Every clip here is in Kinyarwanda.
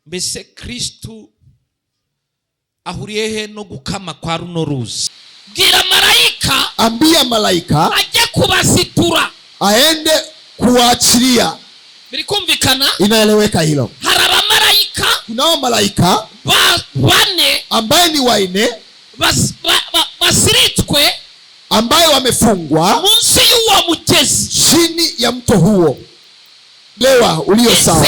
mbese Kristo ahuriye he no gukama kwa runo ruzi? Bwira malaika, ambia malaika ajye kubasitura, aende kuachilia. Birikumvikana? Inaeleweka hilo. Haraba malaika, kunao malaika bane ambaye ni waine basiritwe, ambaye wamefungwa munsi y'uwo mugezi, chini ya mto huo. Lewa ulio sawa.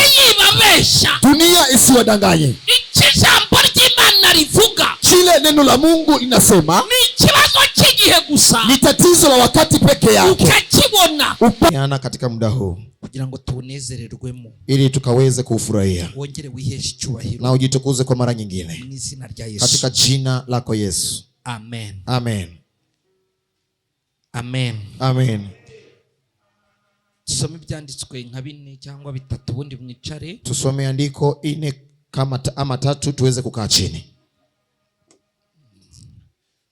Dunia isiwadanganye. Iki jambo ry'Imana rivuga, kile neno la Mungu linasema ni kibazo cy'igihe gusa, ni tatizo la wakati peke yake. Ukakibona katika muda huu kugira ngo tunezererwemo, ili tukaweze kufurahia, wongere wiheshe icyubahiro na ujitukuze kwa mara nyingine mu izina rya Yesu, katika jina lako Yesu. Amen. Amen. Amen. Amen. Tusome ibyanditswe nka 4 cyangwa 3 ubundi mwicare. Tusome andiko 4 kama ama 3 tuweze kukaa chini.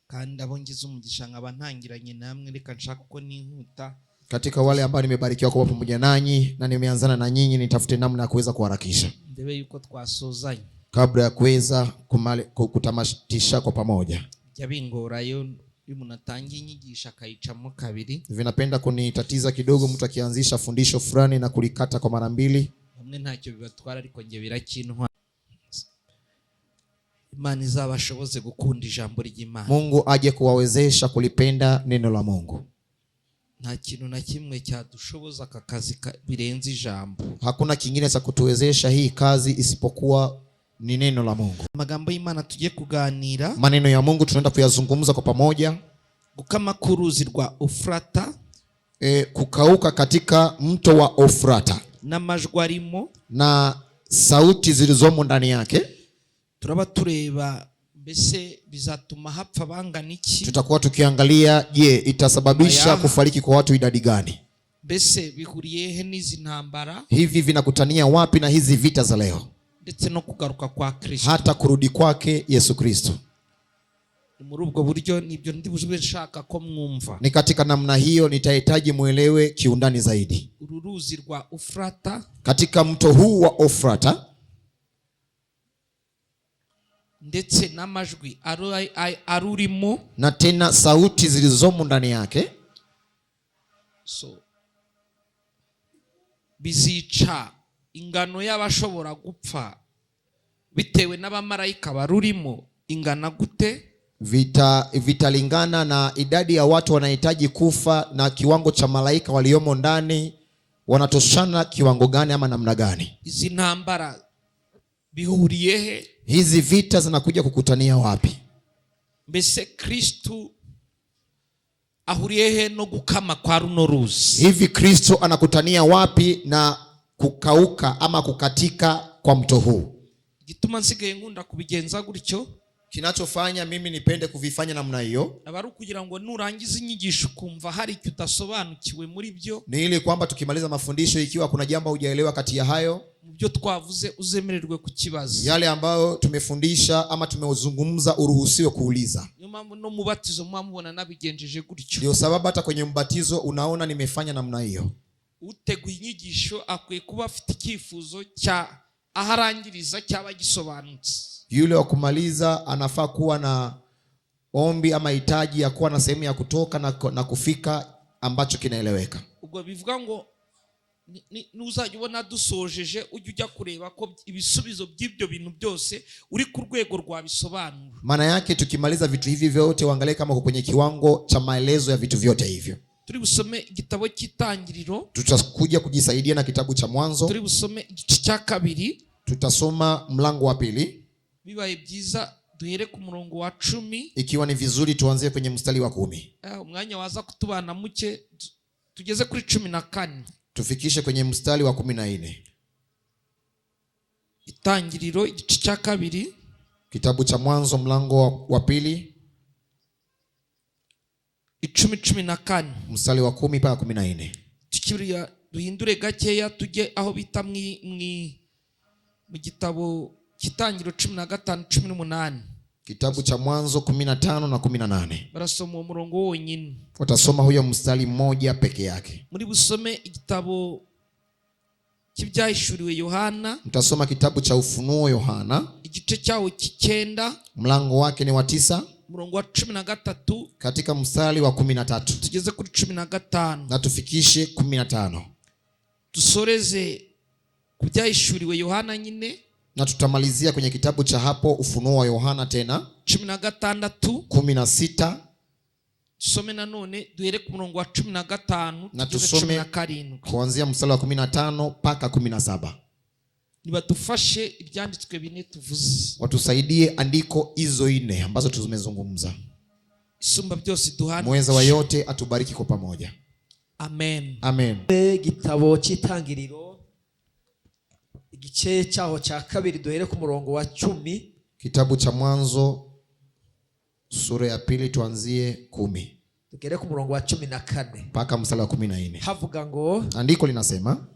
Kandi abongize umugisha nkaba ntangiranye namwe, reka nshaka uko ninkuta. Katika wale ambao nimebarikiwa kuwa pamoja nanyi na nimeanzana na nyinyi, nitafute namna ya kuweza kuharakisha ndebe yuko twasozanye kabla ya kuweza kutamatisha kwa pamoja. Yabingorayo umuntu atangiye inyigisho akayicamo kabiri. Vinapenda kunitatiza kidogo mtu akianzisha fundisho fulani na kulikata kwa mara mbili. Hamwe ntacyo bibatwara, ariko nge birakinwa. Imana izabashoboze gukunda ijambo ry'Imana. Mungu aje kuwawezesha kulipenda neno la Mungu. Nta kintu na kimwe cyadushoboza aka kazi birenze ijambo. Hakuna kingine cha kutuwezesha hii kazi isipokuwa ni neno la Mungu. Amagambo y'Imana tugiye kuganira, maneno ya Mungu tunaenda kuyazungumza kwa pamoja. Gukama kuruzi rwa Ofrata, kukauka katika mto wa Ofrata na majwarimo na sauti zilizomo ndani yake. Turaba tureba mbese bizatuma hapfa bangana iki. Tutakuwa tukiangalia, je, itasababisha kufariki kwa watu idadi gani? Mbese bihuriye he n'izi ntambara? Hivi vinakutania wapi na hizi vita za leo? Ndetse no kugaruka kwa Kristo, hata kurudi kwake Yesu Kristo. Muri ubwo buryo nibyo ndibuje nshaka ko mwumva. Ni katika namna hiyo nitahitaji muelewe kiundani zaidi. Ururuzi rwa Ofrata, katika mto huu wa Ofrata, ndetse n'amajwi arurimo, na tena sauti zilizomo ndani yake. Bizica ingano y'abashobora gupfa bitewe n'abamarayika barurimo ingana gute? Vitalingana na idadi ya watu wanahitaji kufa na kiwango cha malaika waliomo ndani wanatoshana kiwango gani ama namna gani? Hizi ntambara bihuriye he? Hizi vita zinakuja kukutania wapi? Mbese Kristo ahuriye he no gukama kwa runo ruzi? Hivi Kristo anakutania wapi na kukauka ama kukatika kwa mto huu? Gituma nsigaye nkunda kubigenza gutyo, kinachofanya mimi nipende kuvifanya namna hiyo, abaru kugira ngo nurangiza inyigisho kumva hari icyo utasobanukiwe muri byo, ni ili kwamba tukimaliza mafundisho ikiwa kuna jambo hujaelewa kati ya hayo mubyo twavuze uzemererwe kukibaza. Yale ambayo tumefundisha ama tumezungumza uruhusiwe kuuliza. No mubatizo mwamubona nabigenjeje gutyo. Ndio sababu hata kwenye mbatizo unaona nimefanya namna hiyo. Uteguye inyigisho akwiye kuba afite ikifuzo cya aharangiriza cyaba gisobanutse. Yule wa kumaliza anafaa kuwa na ombi ama hitaji ya kuwa na sehemu ya kutoka na kufika ambacho kinaeleweka. Ubwo bivuga ngo nuzajya ubona dusojeje ujya kureba ko ibisubizo by'ibyo bintu byose uri ku rwego rwa bisobanura. Maana yake tukimaliza vitu hivi vyote uangalie kama uko kwenye kiwango cha maelezo ya vitu vyote hivyo. Turi busome igitabo cy'Itangiriro, tutakuja kujisaidia na kitabu cha Mwanzo. Turi busome igice cya 2, tutasoma mlango wa 2. Bibaye byiza duhere ku murongo wa 10. Ikiwa ni vizuri tuanzie kwenye mstari wa 10. Umwanya waza kutubana muke tugeze kuri 14. Tufikishe kwenye mstari wa 14. Itangiriro igice cya 2, kitabu cha Mwanzo mlango wa 2, 10-14, mstari wa 10 mpaka 14. Tukibiriya duhindure gakeya tujye aho bita mu gitabo cy'Itangiriro 15-18. Kitabu cha Mwanzo 15 na 18. Barasoma umurongo wonyine. Watasoma huyo mstari mmoja peke yake. Muri busome igitabo cy'ibyahishuriwe Yohana, mtasoma kitabu cha Ufunuo Yohana, igice cyawo cy'icyenda, mlango wake ni wa 9, umurongo wa 13 katika mstari wa 13 tugeze kuri 15, na tufikishe 15. dusoreze ku byahishuriwe Yohana nyine, na tutamalizia kwenye kitabu cha hapo Ufunuo wa Yohana tena 16, 16. tusome nanone duhere ku murongo wa 15 na tugeze tusome 17, kuanzia mstari wa 15 mpaka 17. nibadufashe ibyanditswe bine tuvuze, watusaidie andiko hizo 4 ambazo tumezungumza. isumba byose duhana, Mweza wa yote atubariki kwa pamoja. amen. Amen. Igitabo cy'Itangiriro igice cyaho cya 2 duhere ku murongo wa 10. Kitabu cha Mwanzo sura ya 2 tuanzie 10 tugere ku murongo wa 14 mpaka mstari wa 14. havuga ngo, Andiko linasema,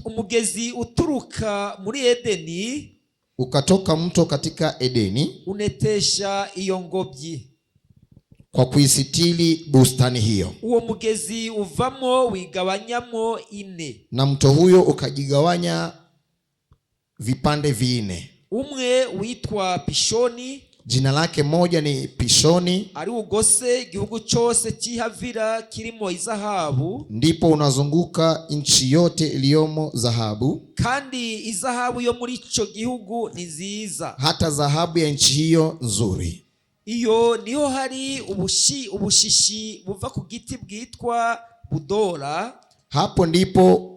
umugezi uturuka muri Edeni ukatoka mto katika Edeni unetesha iyo ngobyi, kwa kuisitili bustani hiyo. uwo mugezi uvamo wigabanyamo 4, Na mto huyo ukajigawanya vipande 4. umwe witwa Pishoni, Jina lake moja ni Pishoni, ari ugose igihugu cyose cy'ihavira kirimo izahabu, ndipo unazunguka nchi yote iliyomo dhahabu, kandi izahabu yo muri ico gihugu ni nziza. hata dhahabu ya nchi hiyo nzuri. Iyo niho hari ubushishi buva ku giti bwitwa budora, Hapo ndipo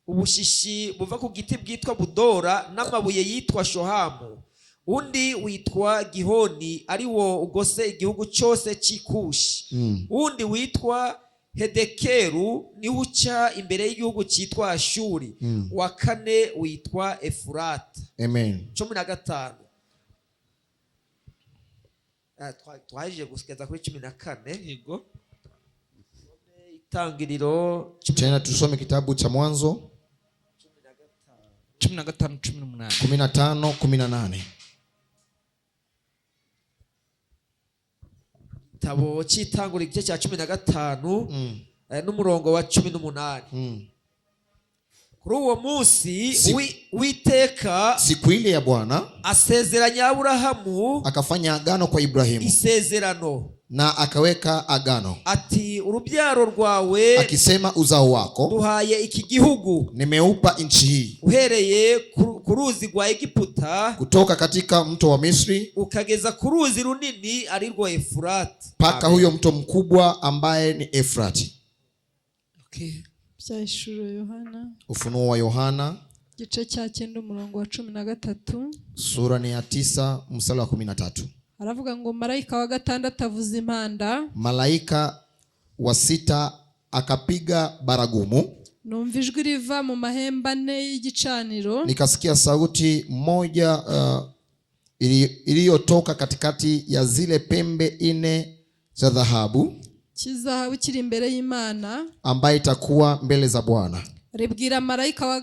ubushishi buva ku giti bwitwa budora n'amabuye yitwa shohamu, undi witwa Gihoni ari wo ugose igihugu cyose cy'Ikushi, undi witwa Hedekeru ni uca imbere y'igihugu cyitwa Ashuri, wa 4 witwa Efurata. Amen. 15 twahije gusikeza kuri 14. Yego, Itangiriro Tena tusome kitabu cha Mwanzo 15, 15, 18. Tabo cy'Itangiriro igice cya 15 n'umurongo wa 18. Kuri uwo munsi Uwiteka Siku ile ya Bwana asezeranya Aburahamu akafanya agano kwa Ibrahimu, isezerano, na akaweka agano ati urubyaro rwawe akisema, uzao wako duhaye iki gihugu, nimeupa nchi hii, uhereye ku ruzi rwa Egiputa kutoka katika mto wa Misri ukageza ku ruzi runini ari rwo Efurati, mpaka huyo mto mkubwa ambaye ni Efrati. okay. Byahishuriwe Yohana Ufunuo wa Yohana igice cya 9 umurongo wa 13, sura ni ya 9 mstari wa 13. aravuga ngo, marayika wa 6 avuza impanda, Malaika wa 6 akapiga baragumu, numva ijwi riva mu mahembe 4 y'igicaniro, nikasikia sauti moja iliyotoka katikati ya zile pembe 4 za dhahabu, kizahabu kiri imbere y'Imana, ambaye itakuwa mbele za Bwana. ribwira marayika wa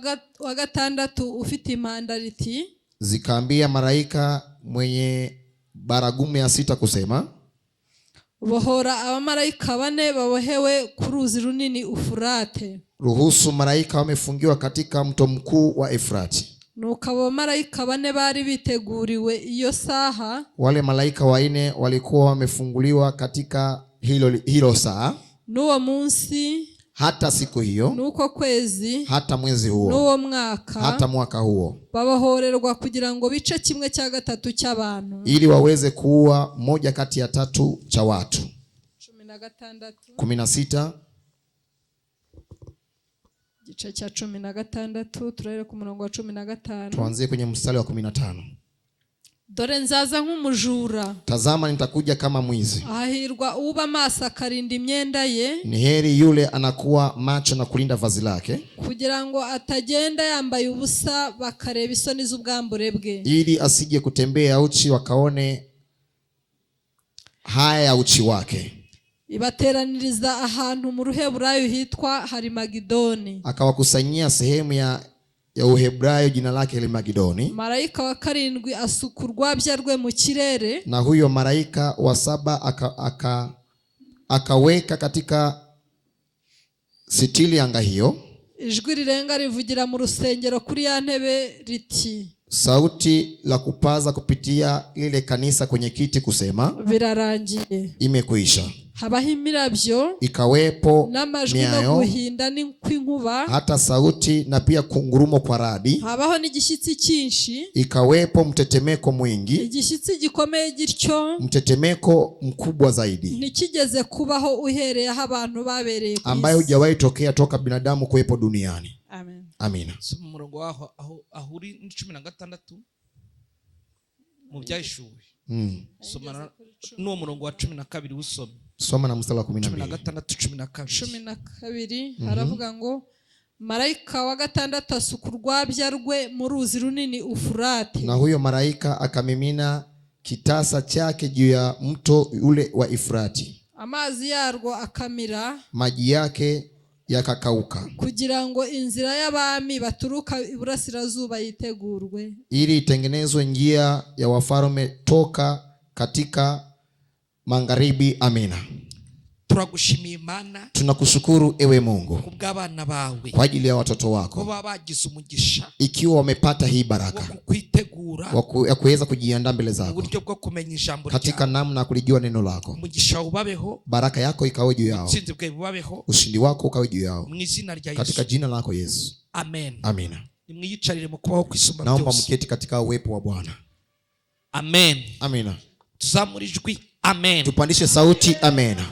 6 ufite impanda riti, Zikaambia malaika mwenye baragumu ya 6 kusema, bohora abamarayika 4 babohewe ku ruzi runini Ufurate. ruhusu malaika wamefungiwa katika mto mkuu wa Efrati. Nuko abo bamarayika 4 bari biteguriwe iyo saha, Wale malaika 4 walikuwa wamefunguliwa katika hilo saa, n'uwo munsi, hata siku hiyo, n'uko kwezi, hata mwezi huo, n'uwo mwaka, hata mwaka huo, babohorerwa kugira ngo bice 1/3 cy'abantu. ili waweze kuua 1/3 cha watu. 16. Igice cya 16 turere ku murongo wa 15. Tuanzie kwenye mstari wa 15. Dore nzaza nk'umujura, tazama nitakuja kama mwizi. ahirwa uba maso akarinda imyenda ye, Ni heri yule anakuwa macho na kulinda vazi lake, kugira ngo atagenda yambaye ubusa bakareba isoni z'ubwambure bwe, ili asije kutembea uchi wakaone haya ya uchi wake. ibateraniriza ahantu mu Ruheburayo hitwa Harimagidoni. Akawakusanyia sehemu ya Uhebrayo jina lake Harimagidoni. Marayika wa 7 asuka urwabya rwe mu kirere, Na huyo malaika wa 7 akaweka katika sitili anga hiyo, ijwi rirenga rivugira mu rusengero kuri ya ntebe riti, sauti la kupaza kupitia lile kanisa kwenye kiti kusema, birarangiye, imekwisha. habaho imirabyo, Ikawepo n'amajwi no miayo, guhinda n'inkuba, hata sauti na pia kungurumo kwa radi. habaho n'igishyitsi cyinshi, Ikawepo mtetemeko mwingi, igishyitsi gikomeye gityo mtetemeko mkubwa zaidi ntikigeze kubaho uhereye aho abantu babereye ku ambayo isi. hujawahi tokea toka binadamu kuwepo duniani. Amen. Amina. Soma umurongo waho aho uri ni 16 mu byahishuwe. Soma n'uwo murongo wa 12 usome. Soma na mstari wa 12. 12 haravuga ngo, marayika wa gatandatu asuka urwabya rwe mu ruzi runini Ufurate, Na huyo malaika akamimina kitasa chake juu ya mto ule wa Ifrati, amazi yarwo akamira, maji yake yakakauka, kugira ngo inzira y'abami baturuka iburasirazuba yitegurwe, ili itengenezwe njia ya wafalme toka katika magharibi. Amina. Turagushimiye Imana, Tunakushukuru ewe Mungu kubw'abana bawe, kwa ajili ya watoto ko wako, baba bagize umugisha ikiwa wamepata hii wo baraka kukwitegura ya kuweza kujiandaa mbele mu zako buryo bwo kumenya ijambo katika ryawe. namna ya kulijua neno lako. Umugisha ubabeho, Baraka yako ikawe juu yao, ubutsinzi bwawe bubabeho, ushindi wako ukawe juu yao, mu izina rya katika Yesu. jina lako Yesu. Amen. Amina. Nimwiyicarire mu kubaho kwisumba Naomba byose. mketi katika uwepo wa Bwana. Amen. Amina. Tuzamura ijwi. Amen. Tupandishe sauti. Amena.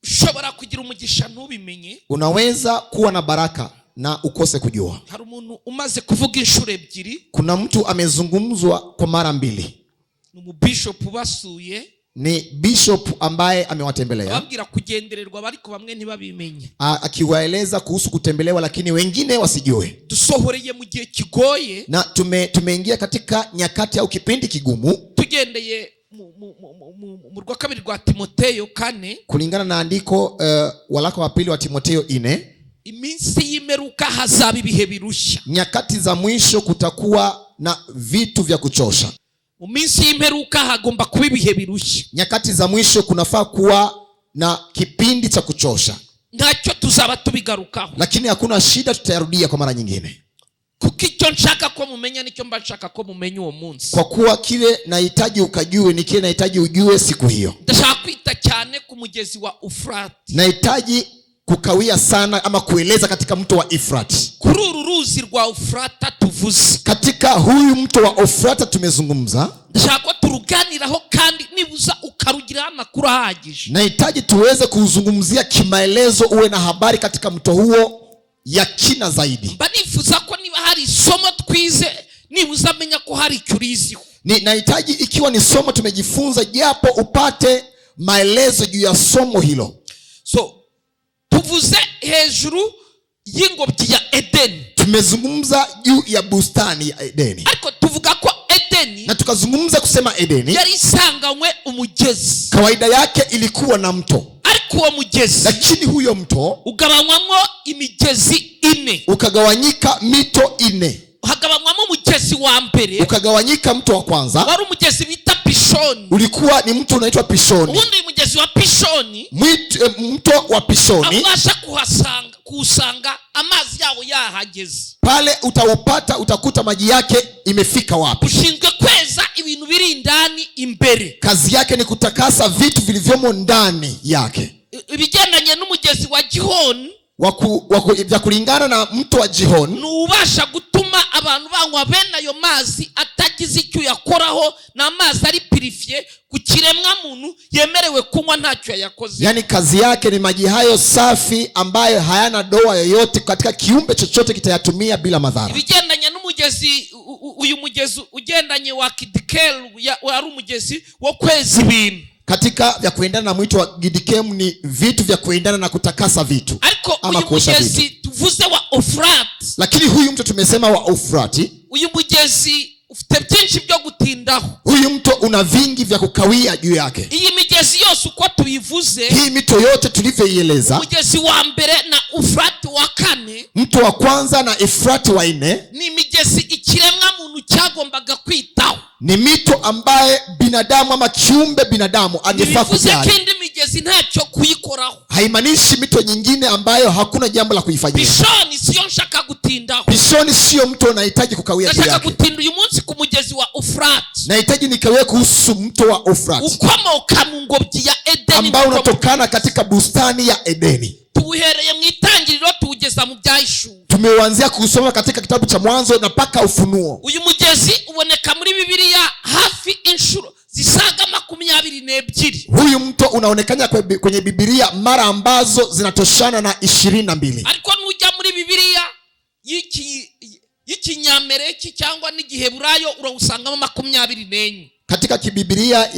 Ushobora kugira umugisha ntubimenye. Unaweza kuwa na baraka na ukose kujua. Hari umuntu umaze kuvuga inshuro ebyiri. Kuna mtu amezungumzwa kwa mara 2. Ni umubishop basuye. Ni bishop ambaye amewatembelea, Ababwira kugendererwa bariko bamwe ntibabimenye. Akiwaeleza kuhusu kutembelewa lakini wengine wasijue. Dusohoreye mu gihe kigoye. Na tumeingia katika nyakati au kipindi kigumu. Tugendeye mu rwa kabiri rwa Timoteyo 4, kulingana na andiko waraka wa pili wa Timoteyo 4, iminsi y'imeruka hazaba ibihe birushya. Nyakati za mwisho kutakuwa na vitu vya kuchosha. Mu minsi y'imperuka hagomba kuba ibihe birushya. Nyakati za mwisho kunafaa kuwa na kipindi cha kuchosha. Ntacyo tuzaba tubigarukaho, lakini hakuna shida, tutayarudia kwa mara nyingine. Kuko icyo nshaka ko mumenya nicyo mba nshaka ko mumenya uwo munsi. Kwa kuwa kile nahitaji ukajue ni kile nahitaji ujue siku hiyo. Ndashaka kwita cyane ku mugezi wa Ufurate. Nahitaji kukawia sana ama kueleza katika mto wa Ifrati. Kuri uru ruzi rwa Ufurate tuvuze. Katika huyu mto wa Ufrate tumezungumza. Ndashaka ko turuganiraho kandi nibuza ukarugira amakuru ahagije. Nahitaji tuweze kuzungumzia kimaelezo, uwe na habari katika mto huo ya kina zaidi. Mba nifuza ko niba hari isomo twize nibuza menya ko hari icyo uriziho. Nahitaji ikiwa ni somo tumejifunza, japo upate maelezo juu ya somo hilo. So tuvuze hejuru y'ingobyi ya Edeni. Tumezungumza juu ya bustani ya Edeni. Ariko tuvuga ko Edeni, na tukazungumza kusema Edeni yari isanganywe umugezi. Kawaida yake ilikuwa na mto. Ariko uwo mugezi, lakini huyo mto ugabanywamo imigezi 4. Ukagawanyika mito 4. Hagabanywamo umugezi wa mbere, ukagawanyika mto wa kwanza, wari umugezi bita Pishoni. Ulikuwa ni mto unaitwa Pishoni. Ubundi mugezi wa Pishoni, mto wa Pishoni, abasha kusanga amazi yawo yahageze. Pale utakuta maji yake imefika wapi. Ushinzwe kweza ibintu biri indani imbere. Kazi yake ni kutakasa vitu vilivyomo ndani yake. Ibigendanye n'umugezi wa Gihoni, vya kulingana na mto wa Gihoni, nubasha gutuma abantu banywa bene ayo mazi atagize icyo yakoraho, na amazi ari purifiye ku kiremwa muntu yemerewe kunywa ntacyo yakoze. Yani kazi yake ni maji hayo safi ambayo hayana doa yoyote katika kiumbe chochote kitayatumia bila madhara. Ibigendanye n'umugezi, uyu mugezi ugendanye wa Kidikelu wari umugezi wo kweza ibintu. Katika vya kuendana na mwito wa Gidikemu ni vitu vya kuendana na kutakasa vitu. Ariko uyu mugezi tuvuze wa Ufurate, lakini huyu mto tumesema wa Ufurate, uyu mugezi ufite byinshi byo gutindaho. Huyu mto una vingi vya kukawia juu yake. Iyi migezi yose uko tuyivuze, hii mito yote tulivyoieleza, mugezi wa mbere na Ufurate wa 4, mto wa kwanza na Efrati wa 4, ni migezi ikiremwa muntu cyagombaga kwitaho. ni mito ambaye binadamu ama kiumbe binadamu angefaa kujali. Kindi migezi ntacyo kuyikoraho. Haimaanishi mito nyingine ambayo hakuna jambo la kuifanyia. Pishoni siyo nshaka gutindaho. Pishoni sio mto unahitaji kukawia juu yake. Nashaka gutinda uyu munsi ku mugezi wa Ufurati. Nahitaji nikawie kuhusu mto wa Ufurati. Ukomoka mu ngobyi ya Edeni. Ambao unatokana katika bustani ya Edeni. Tuhereye mu itangiriro tuugeza mu Byahishuwe. Tumeanzia kusoma katika kitabu cha Mwanzo na mpaka Ufunuo. Uyu mugezi uboneka muri Bibiliya hafi inshuro zisaga 22. Huyu mto unaonekana kwenye Biblia mara ambazo zinatoshana na 22. Ariko nujya muri Bibiliya y'Ikinyamereki cyangwa n'Igiheburayo urawusangamo 24. Katika Biblia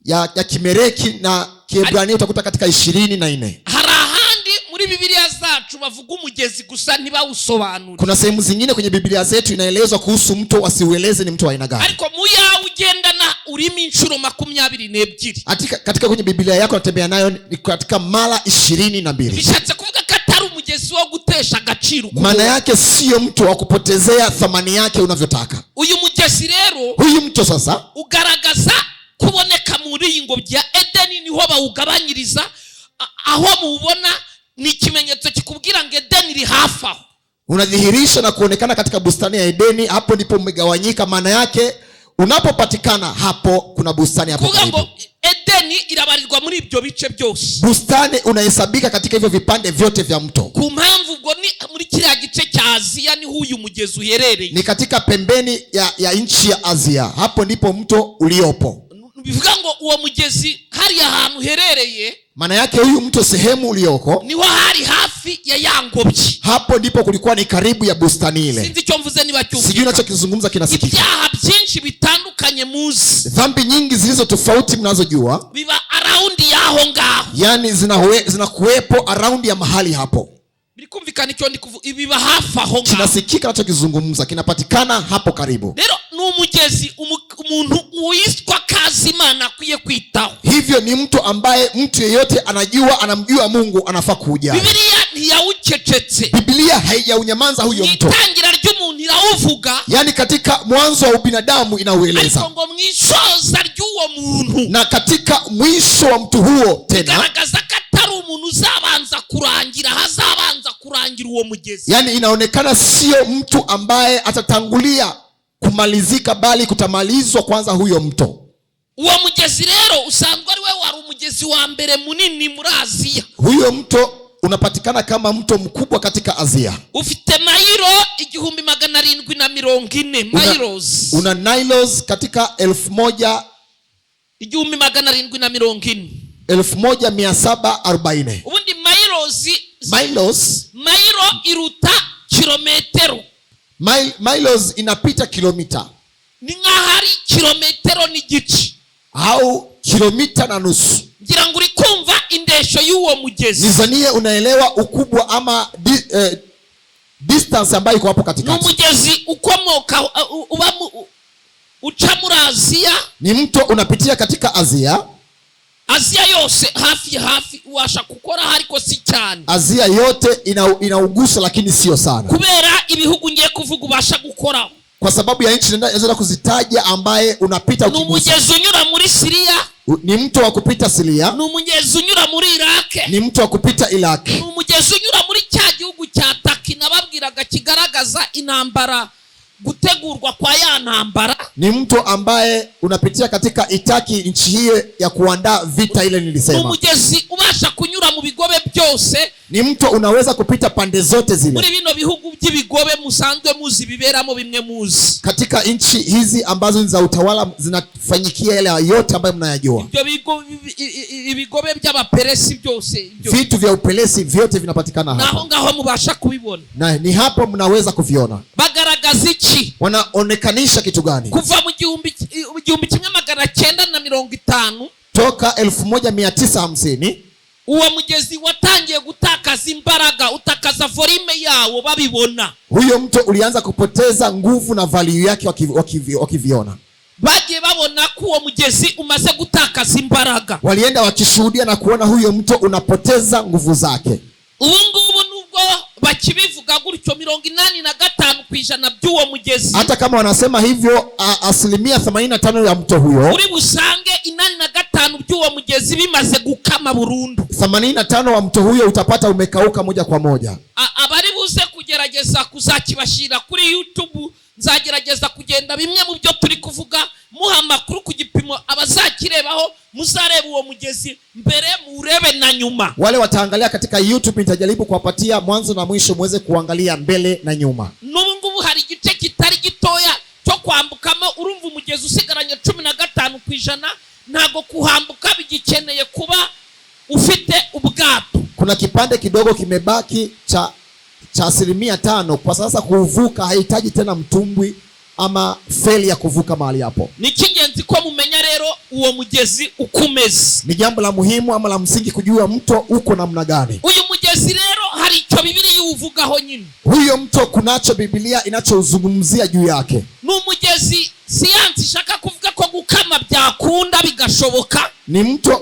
ya Kimereki na Kiebrania utakuta katika 24. Hari ahandi muri Bibiliya zacu bavuga umugezi gusa ntibawusobanura. Kuna sehemu zingine kwenye Biblia zetu inaelezwa kuhusu mto, wasiueleze ni mto wa aina gani. Ariko muya ugendana urimi inshuro 22. Katika kwenye Biblia yako natembea nayo katika mara 22. Bishatse kuvuga ko atari umugezi wo gutesha agaciro. Maana yake sio mto wa kupotezea thamani yake unavyotaka. Uyu mugezi rero, huyu mto sasa ugaragaza kuboneka muri ingobyi ya Edeni, niho bawugabanyiriza. Aho mubona ni ikimenyetso kikubwira ngo Edeni iri hafi aho. Unadhihirisha na kuonekana katika bustani ya Edeni, hapo ndipo umegawanyika. Maana yake unapopatikana hapo kuna bustani hapo karibu. Kugambo Edeni irabarirwa muri ibyo bice byose. Bustani unahesabika katika hivyo vipande vyote vya mto. Kumpamvu ubwo ni muri kiriya gice cya Aziya ni huyu mugezi uherereye. Ni katika pembeni ya nchi ya Asia. Hapo ndipo mto uliopo. Bivuga ngo uwo mugezi hari ahantu herereye. Maana yake huyu mto sehemu ulioko niho hari hafi ya yangobyi. Hapo ndipo kulikuwa ni karibu ya bustani ile. Sinzi cyo mvuze niba cyumva. Sijui ninachokizungumza kinasikika. Ibyaha byinshi bitandukanye muzi. Dhambi nyingi zilizo tofauti mnazojua biba around yaho ngaho. Yani zinakuwepo around ya mahali hapo. Birikumvikana icyo ndi kuvuga, ibiba hafi aho ngaho. Kinasikika ninachokizungumza, kinapatikana hapo karibu. Rero n'umugezi umuntu uwiswa Kazimana akwiye kwitaho. Hivyo ni mtu ambaye mtu yeyote anamjua Mungu anafaa kuja. Biblia ntiyawucecetse. Biblia haijaunyamaza huyo mto. Itangira ry'umuntu irawuvuga. Yani katika mwanzo wa ubinadamu inaueleza. Ariko ngo mwishoza ry'uwo muntu. Na katika mwisho wa mtu huo tena igaragaza ko atari umuntu uzabanza kurangira, hazabanza kurangira uwo mugezi. Yani inaonekana sio mtu ambaye atatangulia kumalizika, bali kutamalizwa kwanza huyo mto. Uwo mugezi rero usanzwe ari we wari umugezi wa mbere munini muri Aziya. Huyo mto unapatikana kama mto mkubwa katika Asia. Ufite mailo 1740 miles. Una Nilos katika 1740. 1740. Ubundi mailo iruta kilometero. Miles inapita kilomita. Ni nk'ahari kilometero n'igice au kilomita na nusu. Ngira ngo uri kumva indesho y'uwo mugezi. Nizanie unaelewa ukubwa ama distance ambayo iko hapo katikati. Ni umugezi ukomoka uca muri Aziya. Ni mto unapitia katika Asia. Aziya yose hafi uwasha gukora hariko si cyane. Aziya yote inaugusa lakini sio sana. Kubera ibihugu ngiye kuvuga ubasha gukora. Kwa sababu ya nchi naweza kuzitaja ambaye unapita ukigusa. Ni umugezi unyura muri Syria. Ni mto wa kupita Syria. Ni umugezi unyura muri Iraq. Ni mto wa kupita Iraq. Ni umugezi unyura muri cya gihugu cya Taki nababwiraga kigaragaza intambara, gutegurwa kwa ya ntambara. Ni mto ambaye unapitia katika Itaki, nchi hiyo ya kuandaa vita ile nilisema. Ni umugezi ubasha kunyura mu bigobe byose. Ni mto unaweza kupita pande zote zile. Muri bino bihugu by'ibigobe musanzwe muzi biberamo bimwe muzi. Katika nchi hizi ambazo ni za utawala zinafanyikia yale yote ambayo mnayajua. Ibigobe by'abaperesi byose. Vitu vya upelesi vyote vinapatikana hapa. Naho ngaho mubasha kubibona. Na ni hapo mnaweza kuviona. Bagaragaza iki? Wanaonekanisha kitu gani? Kuva mu 1950 toka 1950 uwo mugezi watangiye gutakaza imbaraga, utakaza volume yawo babibona. Huyo mto ulianza kupoteza nguvu na value yake wakiviona. Bagiye babona ko uwo mugezi umaze gutakaza imbaraga. Walienda wakishuhudia na kuona huyo mto unapoteza nguvu zake. Ubu ngubu nubwo bakibivuga gutyo 85% 5% by'uwo mugezi, hata kama wanasema hivyo, 85% ya mto huyo, uri busange 85 by'uwo mugezi bimaze gukama burundu. 85 wa mto huyo utapata umekauka moja kwa moja. Abari buze kugerageza kuzakibashira kuri YouTube, nzagerageza kugenda bimwe mu byo turi kuvuga muha makuru ku gipimo, abazakirebaho muzareba uwo mugezi mbere murebe na nyuma. Wale wataangalia katika YouTube nitajaribu kuwapatia mwanzo na mwisho muweze kuangalia mbele na nyuma. N'ubu ngubu hari igice kitari gitoya cyo kwambukamo, urumva umugezi usigaranye 15%, ntago kuhambuka bigikeneye kuba ufite ubwato. Kuna kipande kidogo kimebaki cha 5%. Kwa sasa kuvuka hahitaji tena mtumbwi ama feli ya kuvuka mahali hapo. Ni kingenzi ko mumenya rero uwo mugezi ukumeze. Ni jambo la muhimu ama la msingi kujua mto uko namna gani. Uyu mugezi rero hari icyo Biblia yuvugaho nyine. Huyo mto kunacho Biblia inachozungumzia juu yake. Ni umugezi siyansi ishaka kuvuga ko gukama byakunda bigashoboka. Ni mto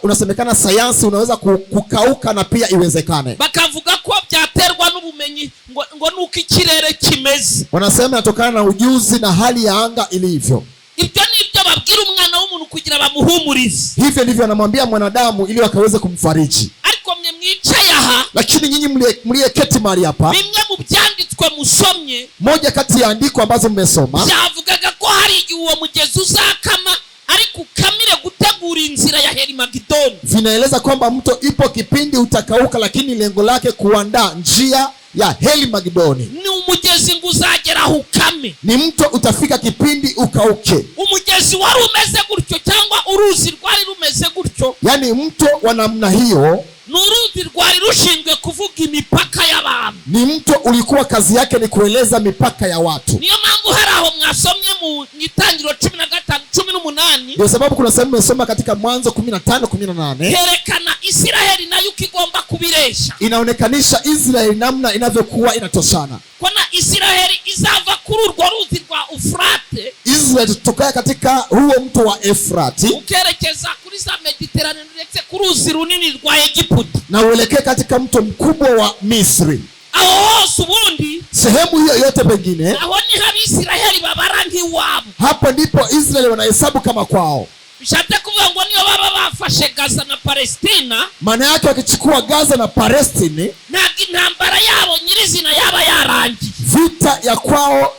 unasemekana sayansi unaweza kukauka na pia iwezekane. Bakavuga ko byaterwa n'ubumenyi ngo nuko ikirere kimeze. Wanasema inatokana na ujuzi na hali ya anga ilivyo. Ibyo nibyo babwira umwana w'umuntu kugira bamuhumurize. Hivyo ndivyo anamwambia mwanadamu ili akaweze kumfariji. Ariko mwe mwicaye aha, lakini nyinyi mliyeketi mahali hapa, bimwe mu byanditswe musomye, moja kati ya andiko ambazo mmesoma byavugaga ko hari igihe uwo mugezi uzakama ariko ukamire gutegura inzira ya Herimagedoni. Vinaeleza kwamba mto ipo kipindi utakauka, lakini lengo lake kuandaa njia ya Herimagedoni. Ni umugezi ngo uzagera ukame. Ni mto utafika kipindi ukauke. Umugezi wari umeze gutyo cyangwa uruzi rwari rumeze gutyo, yani mto wa namna hiyo, n'uruzi rwari rushinzwe kuvuga imipaka y'abantu. Ni mto ulikuwa kazi yake ni kueleza mipaka ya watu. Niyo mpamvu hari aho mwasomye mu Itangiriro 15:18, ndio sababu kuna sehemu mmesoma katika Mwanzo 15:18, herekana Israeli nayo ukigomba kubiresha, inaonekanisha Israeli namna inavyokuwa inatoshana. Kona Israeli izava kuri urwo ruzi rwa Ufrate, Israeli tutoka katika huo mto wa Efrati ukerekeza kuri za Mediterane ndetse ku ruzi runini rwa Egiputa, na uelekea katika mto mkubwa wa Misri. aho hose ubundi sehemu hiyo yote pengine, aho ni Abisirayeli babara nk'iwabo. Hapo ndipo Israeli wanahesabu kama kwao. Bishatse kuvuga ngo niyo baba bafashe Gaza na Palestina, maana yake wakichukua Gaza na Palestina, ntabwo intambara yabo nyirizina yaba yarangiye. Vita ya kwao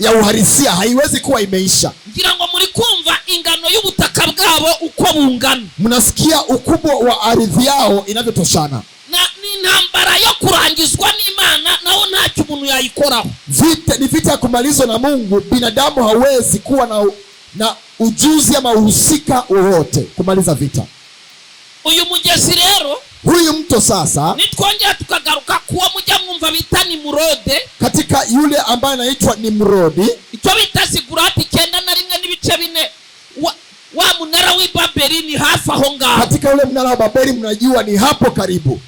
ya uhalisia haiwezi kuwa imeisha. Ngira ngo muri kumva ingano y'ubutaka bwabo uko bungana. Mnasikia ukubwa wa ardhi yao inavyotoshana. Na ni intambara yo kurangizwa n'Imana, naho ntacyo umuntu yayikoraho. Vita ni vita ya kumalizwa na Mungu. Binadamu hawezi kuwa na ujuzi ama uhusika wowote kumaliza vita. Uyu mugezi rero, huyu mto sasa, nitwongera tukagaruka kuwa mujya mwumva bita Nimurode, katika yule ambaye anaitwa Nimrodi, icyo bita Zigurati 9.4 wa munara w'i Babeli ni hafi aho ngaho. Katika ule mnara wa Babeli mnajua ni hapo karibu.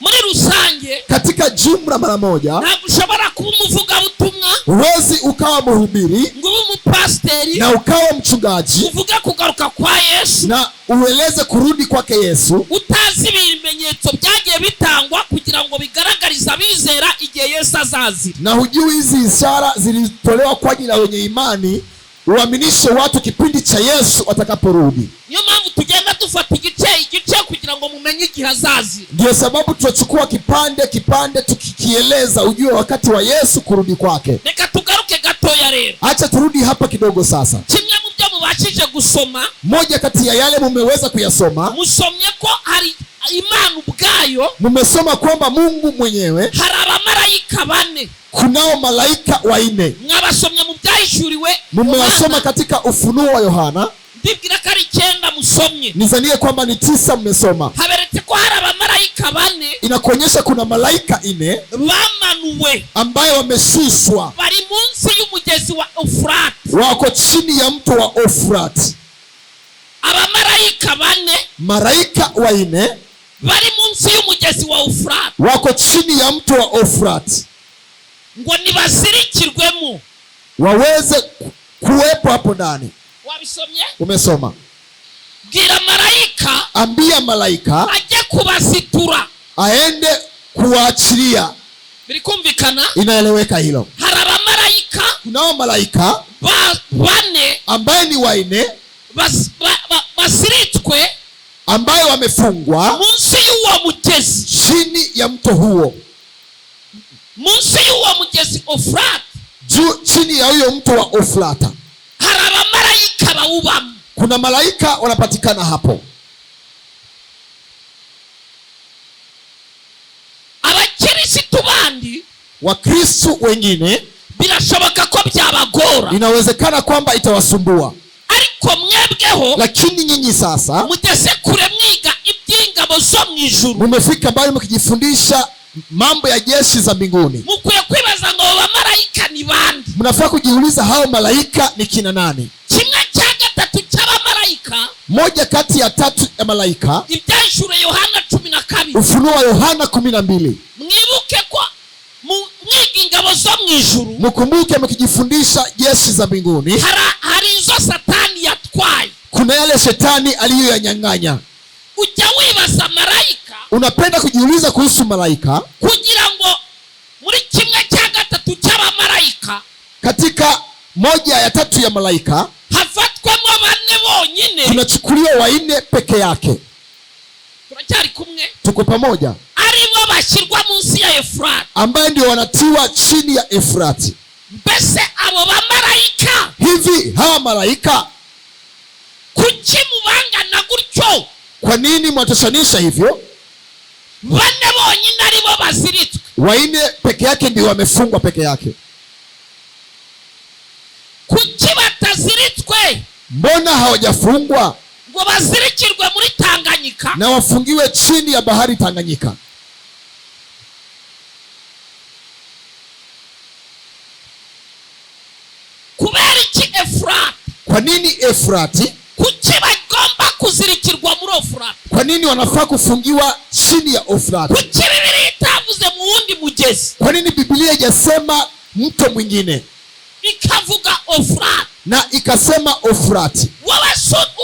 Muri rusange, katika jumla mara moja, ntabwo ushobora kuba umuvugabutumwa, huwezi ukawa mhubiri ngo ube umupasiteri na ukawa mchungaji uvuga kugaruka kwa Yesu na ueleze kurudi kwake Yesu utazi ibimenyetso byagiye bitangwa kugira ngo bigaragarize abizera igihe Yesu azazira, na hujui hizi ishara zilitolewa kwa ajili ya wenye imani uaminishe watu kipindi cha Yesu atakaporudi. Niyo mpamvu tugenda dufata igice kugira ngo mumenye igihe azazira. Ndio sababu tutachukua kipande tukikieleza ujue wakati wa Yesu kurudi kwake. Reka tugaruke gatoya rero. Acha turudi hapa kidogo sasa. Kimwe mu byo mubashije gusoma, moja kati ya yale mumeweza kuyasoma, musomye ko hari Imana ubwayo, mumesoma kwamba Mungu mwenyewe hari abamarayika 4, kunao malaika 4. mwabasomye mu byahishuriwe, mumewasoma katika Ufunuo wa Yohana. ndibwira ko ari 9 musomye, nizanie kwamba ni 9 mmesoma. haberetse ko hari abamarayika 4, inakuonyesha kuna malaika 4 bamanuwe ambayo wameshushwa, bari munsi y'umugezi wa Ufrate, wako chini ya mto wa Ufrate. abamarayika 4, malaika 4 bari munsi y'umugezi wa Ufrate, wako chini ya mto wa Ufrate, ngo nibasirikirwemo, waweze kuwepo hapo ndani. Wabisomye? Umesoma. Bwira malaika, ambia malaika ajye kubasitura, aende kuwaachilia. birikumvikana? Inaeleweka hilo. Hari abamarayika Kunao malaika bane ambaye ni waine basiritswe ambaye wamefungwa munsi y'uwo mugezi, chini ya mto huo, munsi y'uwo mugezi Ofurate, chini ya huyo mto wa Ofurata. hari abamarayika bawubamo. Kuna malaika wanapatikana hapo. Abakirisitu bandi, Wakristo wengine birashoboka ko byabagora, inawezekana kwamba itawasumbua, ariko mwebweho lakini nyinyi sasa mugeze kure mwiga iby'ingabo zo mu ijuru, mumefika mbali mkijifundisha mambo ya jeshi za mbinguni. mukwiye kwibaza ngo abo bamarayika ni bandi. Mnafaa kujiuliza hao malaika ni kina nani? Kimwe cya gatatu cy'abamarayika, Moja kati ya tatu ya malaika, Ibyahishuriwe Yohana 12, Ufunuo wa Yohana 12. mwibuke ko mwiga ingabo zo mu ijuru, Mkumbuke mkijifundisha jeshi za mbinguni, hari izo Satani yatwaye. kuna yale shetani aliyoyanyang'anya. Ujya wibaza marayika, Unapenda kujiuliza kuhusu malaika, kugira ngo muri kimwe cya gatatu cy'abamarayika katika moja ya tatu ya malaika hafatwemo bane bonyine. tunachukuliwa waine peke yake. Turacyari kumwe? Tuko pamoja? Aribo bashyirwa munsi ya Efurati. Ambaye ndio wanatiwa chini ya Efurati. Mbese abo bamarayika Hivi hawa malaika kuki mubangana gutyo? kwa nini mwatoshanisha hivyo? Bane bonyine aribo baziritswe, Waine peke yake ndio wamefungwa peke yake. kuki bataziritswe Mbona hawajafungwa ngo bazirikirwe muri Tanganyika? na wafungiwe chini ya bahari Tanganyika? Kubera iki Efurati? Kwa nini Efurati? Kuki bagomba kuzirikirwa muri Ofurati? Kwa nini wanafaa kufungiwa chini ya Ofurati? Kuki Bibiliya itavuze mu wundi mugezi Kwa nini Biblia haijasema mto mwingine ikavuga Ofurati? na ikasema Ofurati? Wowe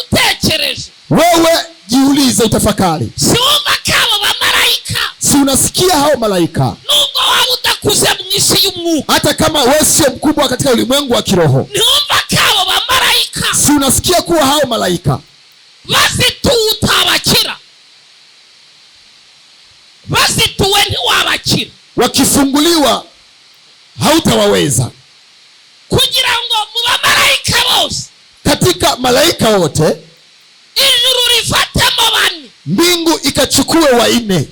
utekereje, Wewe jiulize, utafakari. si wumva ko abo bamarayika, Si unasikia hao malaika, nubwo waba udakuze mu isi y'umwuka, hata kama wewe sio mkubwa katika ulimwengu wa kiroho, ntiwumva ko abo bamarayika si unasikia kuwa hao malaika bazituwe utabakira, bazituwe ntiwabakira, wakifunguliwa hautawaweza. kugira ngo mu bamarayika bose Katika malaika wote ijuru rifatemo bane, mbingu ikachukue waine.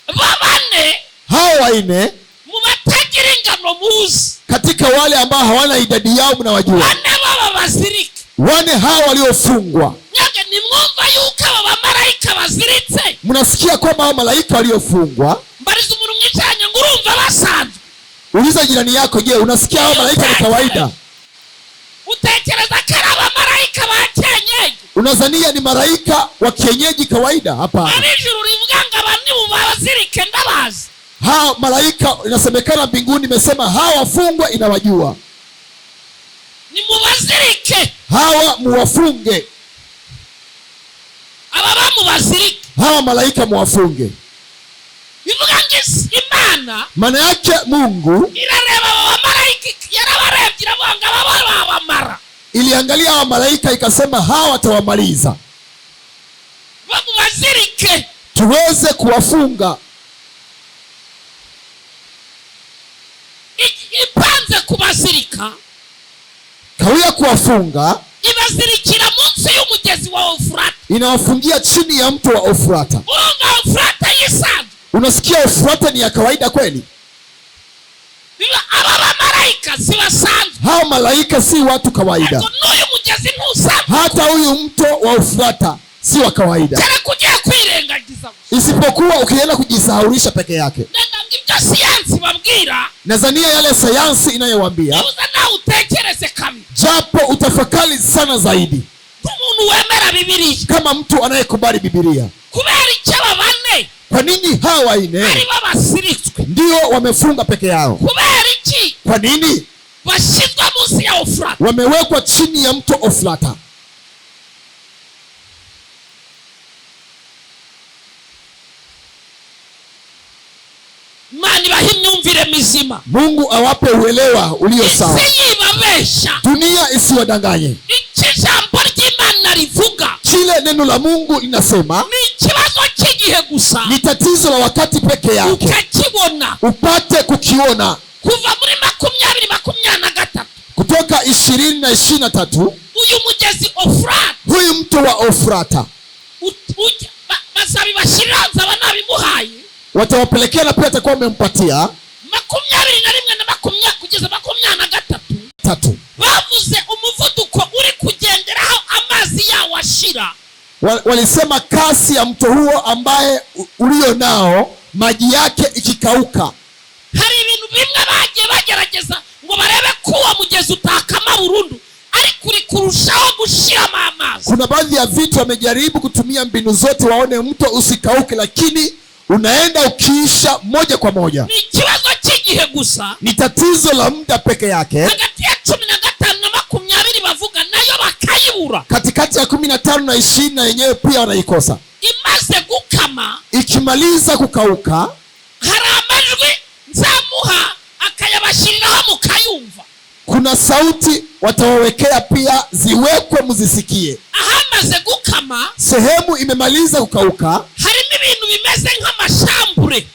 babane Hao waine mu batagira ingano muzi, katika wale ambao hawana idadi yao mnawajua, bane baba bazirike. wane hao waliofungwa. Nyage nimwumva yuko abo bamarayika baziritse? Mnasikia kwamba hao malaika waliofungwa? Mbariza umuntu mwicaranye ngo urumva basanzwe? Uliza jirani yako, je, unasikia hao malaika ni kawaida? Utekereza ko ari abamarayika ba kienyeji? Unazania ni malaika wa kienyeji kawaida? Hapana. Ab'ijuru rivuga ngo aba nimubazirike ndabazi. Hao malaika inasemekana mbinguni imesema hawa wafungwa inawajua. Nimubazirike, Hawa muwafunge. aba bamubazirike. Hawa malaika muwafunge. Bivuga ngo Imana Maana yake Mungu irareba aba bamarayika, yarabarebye iravuga ngo aba babamara. iliangalia hawa malaika ikasema hawa watawamaliza, Bamubazirike. tuweze kuwafunga. Ipanze kubazirika, Kawia kuwafunga, ibazirikira munsi y'umugezi wa Ofurati. inawafungia chini ya mto wa Ofurata. Urumva Ofurati yisanzwe? Unasikia Ofurata ni ya kawaida kweli? Aba bamarayika si basanzwe. Hao malaika si watu kawaida. Ariko n'uyu mugezi ntusanzwe, Hata huyu mto wa Ofurata si wa kawaida, kereka ugiye kwirengagiza gusa. isipokuwa ukienda kujisahaulisha peke yake. Nenda ngo ibyo siyansi babwira Nazania yale sayansi inayowaambia, uza nawe utekereze kabiri, japo utafakari sana zaidi nk'umuntu wemera Bibiliya. kama mtu anayekubali Biblia. Kubera icyo aba bane Kwa nini hawa waine aribo basiritswe? ndio wamefunga peke yao? Kubera iki Kwa nini bashyizwe munsi ya Ofurati? wamewekwa chini ya mto Ofurata? Imana ibaha imyumvire mizima. rizima, Mungu awape uelewa ulio sawa, isi yibabesha, dunia isiwadanganye. iki jambo ry'Imana rivuga Kile neno la Mungu linasema ni ikibazo cy'igihe gusa, ni tatizo la wakati peke yake, ukakibona upate kukiona. kuva muri 2023 Kutoka 20 na 23, uyu mugezi Ofurati huyu mto wa Ofrata bazabibashirira nzaba nabimuhaye, watawapelekea na pia atakuwa wamempatia 21 na 20 kugeza 23 bavuze umuvuduko uri kugenderaho amazi yawo ashira. Walisema kasi ya mto huo ambaye ulio nao maji yake ikikauka. Hari ibintu bimwe bagiye bagerageza ngo barebe ko uwo mugezi utakama burundu, ariko uri kurushaho gushiramo amazi. Kuna baadhi ya vitu wamejaribu kutumia mbinu zote waone mto usikauke, lakini unaenda ukiisha moja kwa moja. Ni ikibazo cy'igihe gusa, ni tatizo la muda peke yake. hagati ya 15 na 20 bavuga nayo bakayibura, katikati ya 15 na 20 na yenyewe pia wanaikosa. imaze gukama, ikimaliza kukauka, hari amajwi nzamuha akayabashiriraho mukayumva. kuna sauti watawawekea pia ziwekwe muzisikie. Ahamaze gukama, sehemu imemaliza kukauka, harimo ibintu bimeze nk'amashambure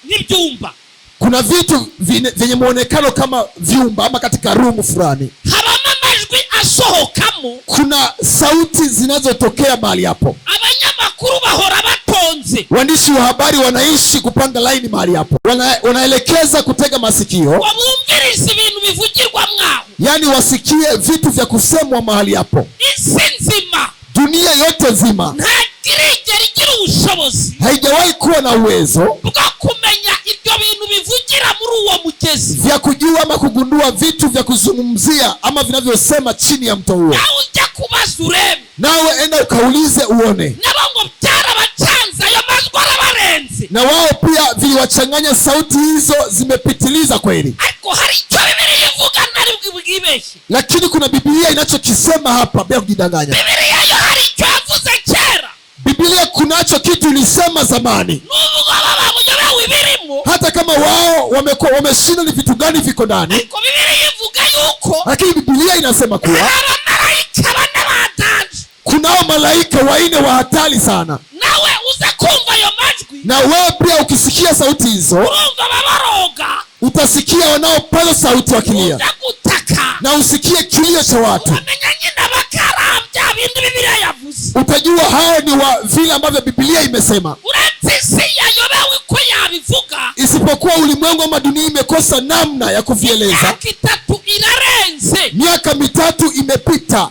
n'ibyumba, kuna vitu vyenye muonekano kama vyumba ama katika rumu fulani, habamo amajwi asohokamo, kuna sauti zinazotokea mahali hapo. abanyamakuru bahora batonze, Waandishi wa habari wanaishi kupanga laini mahali hapo, wanaelekeza kutega masikio, wabumviriza ibintu bivugirwa mwaho, yani wasikie vitu vya kusemwa mahali hapo. isi nzima, Dunia yote nzima nta kirigera igira ubushobozi haijawahi kuwa na uwezo bwo kumenya ibyo bintu bivugira muri uwo mugezi, vya kujua ama kugundua vitu vya kuzungumzia ama vinavyosema chini ya mto huo. nawe ujya kubaza urebe, Nawe enda ukaulize uone. nabo ngo byarabacanze, ayo majwi arabarenze, Na wao pia viliwachanganya, sauti hizo zimepitiliza kweli. ariko hari icyo Bibiliya ivuga ntari bwibeshye. Lakini kuna Biblia inachokisema hapa bila kujidanganya. Bibiliya yo hari icyo yavuze kera, Biblia kunacho kitu ilisema zamani, nubwo baba bamuyobewe ibirimo, hata kama wao wameshindwa ni vitu gani viko ndani, ariko Bibiliya ivuga yuko lakini Biblia inasema kuwa abamarayika 4 batanje. kunao malaika 4 wa hatari sana. Nawe uze kumva ayo majwi, Na wewe pia ukisikia sauti hizo, urumva babaroga, utasikia wanaopaza sauti wakilia, uza gutaka, na usikie kilio cha watu. wamenya nyine bakarambya bindi Bibiliya yavuze. Utajua hao ni wa vile ambavyo Biblia imesema. Uretse isi yayobewe uko yabivuga, Isipokuwa ulimwengu ama dunia imekosa namna ya kuvieleza. imyaka 3 irarenze Miaka 3 imepita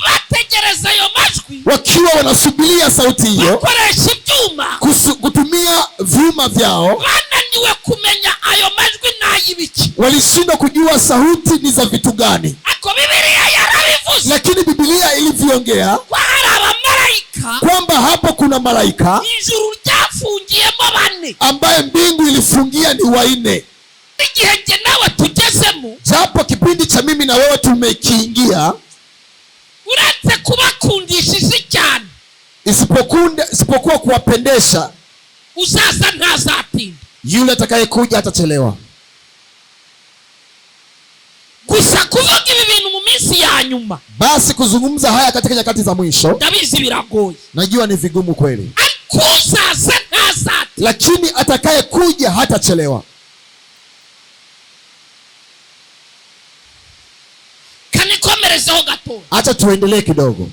bategereza ayo majwi, wakiwa wanasubiria sauti hiyo, bakoresha ibyuma, kutumia vyuma vyao. bananiwe kumenya ayo majwi n'ayibiki, Walishindwa kujua sauti ni za vitu gani, ariko Bibiliya yarabivuze lakini Biblia ilivyoongea ko hari abamarayika kwamba hapo kuna malaika ijuru ryafungiyemo 4, ambaye mbingu ilifungia ni 4. igihe nge nawe tugezemo, Japo kipindi cha mimi na wewe tumekiingia, uretse kubakundishije cyane, isipokuwa kuwapendesha, uzaza ntazatinda, yule atakayekuja atachelewa. gusa kuvuga ibi bintu mu minsi ya nyuma, Basi kuzungumza haya katika nyakati za mwisho, ndabizi biragoye, najua ni vigumu kweli, ariko uzaza ntazatinda. lakini atakayekuja hatachelewa. Kanikomerezeho gato, Acha tuendelee kidogo.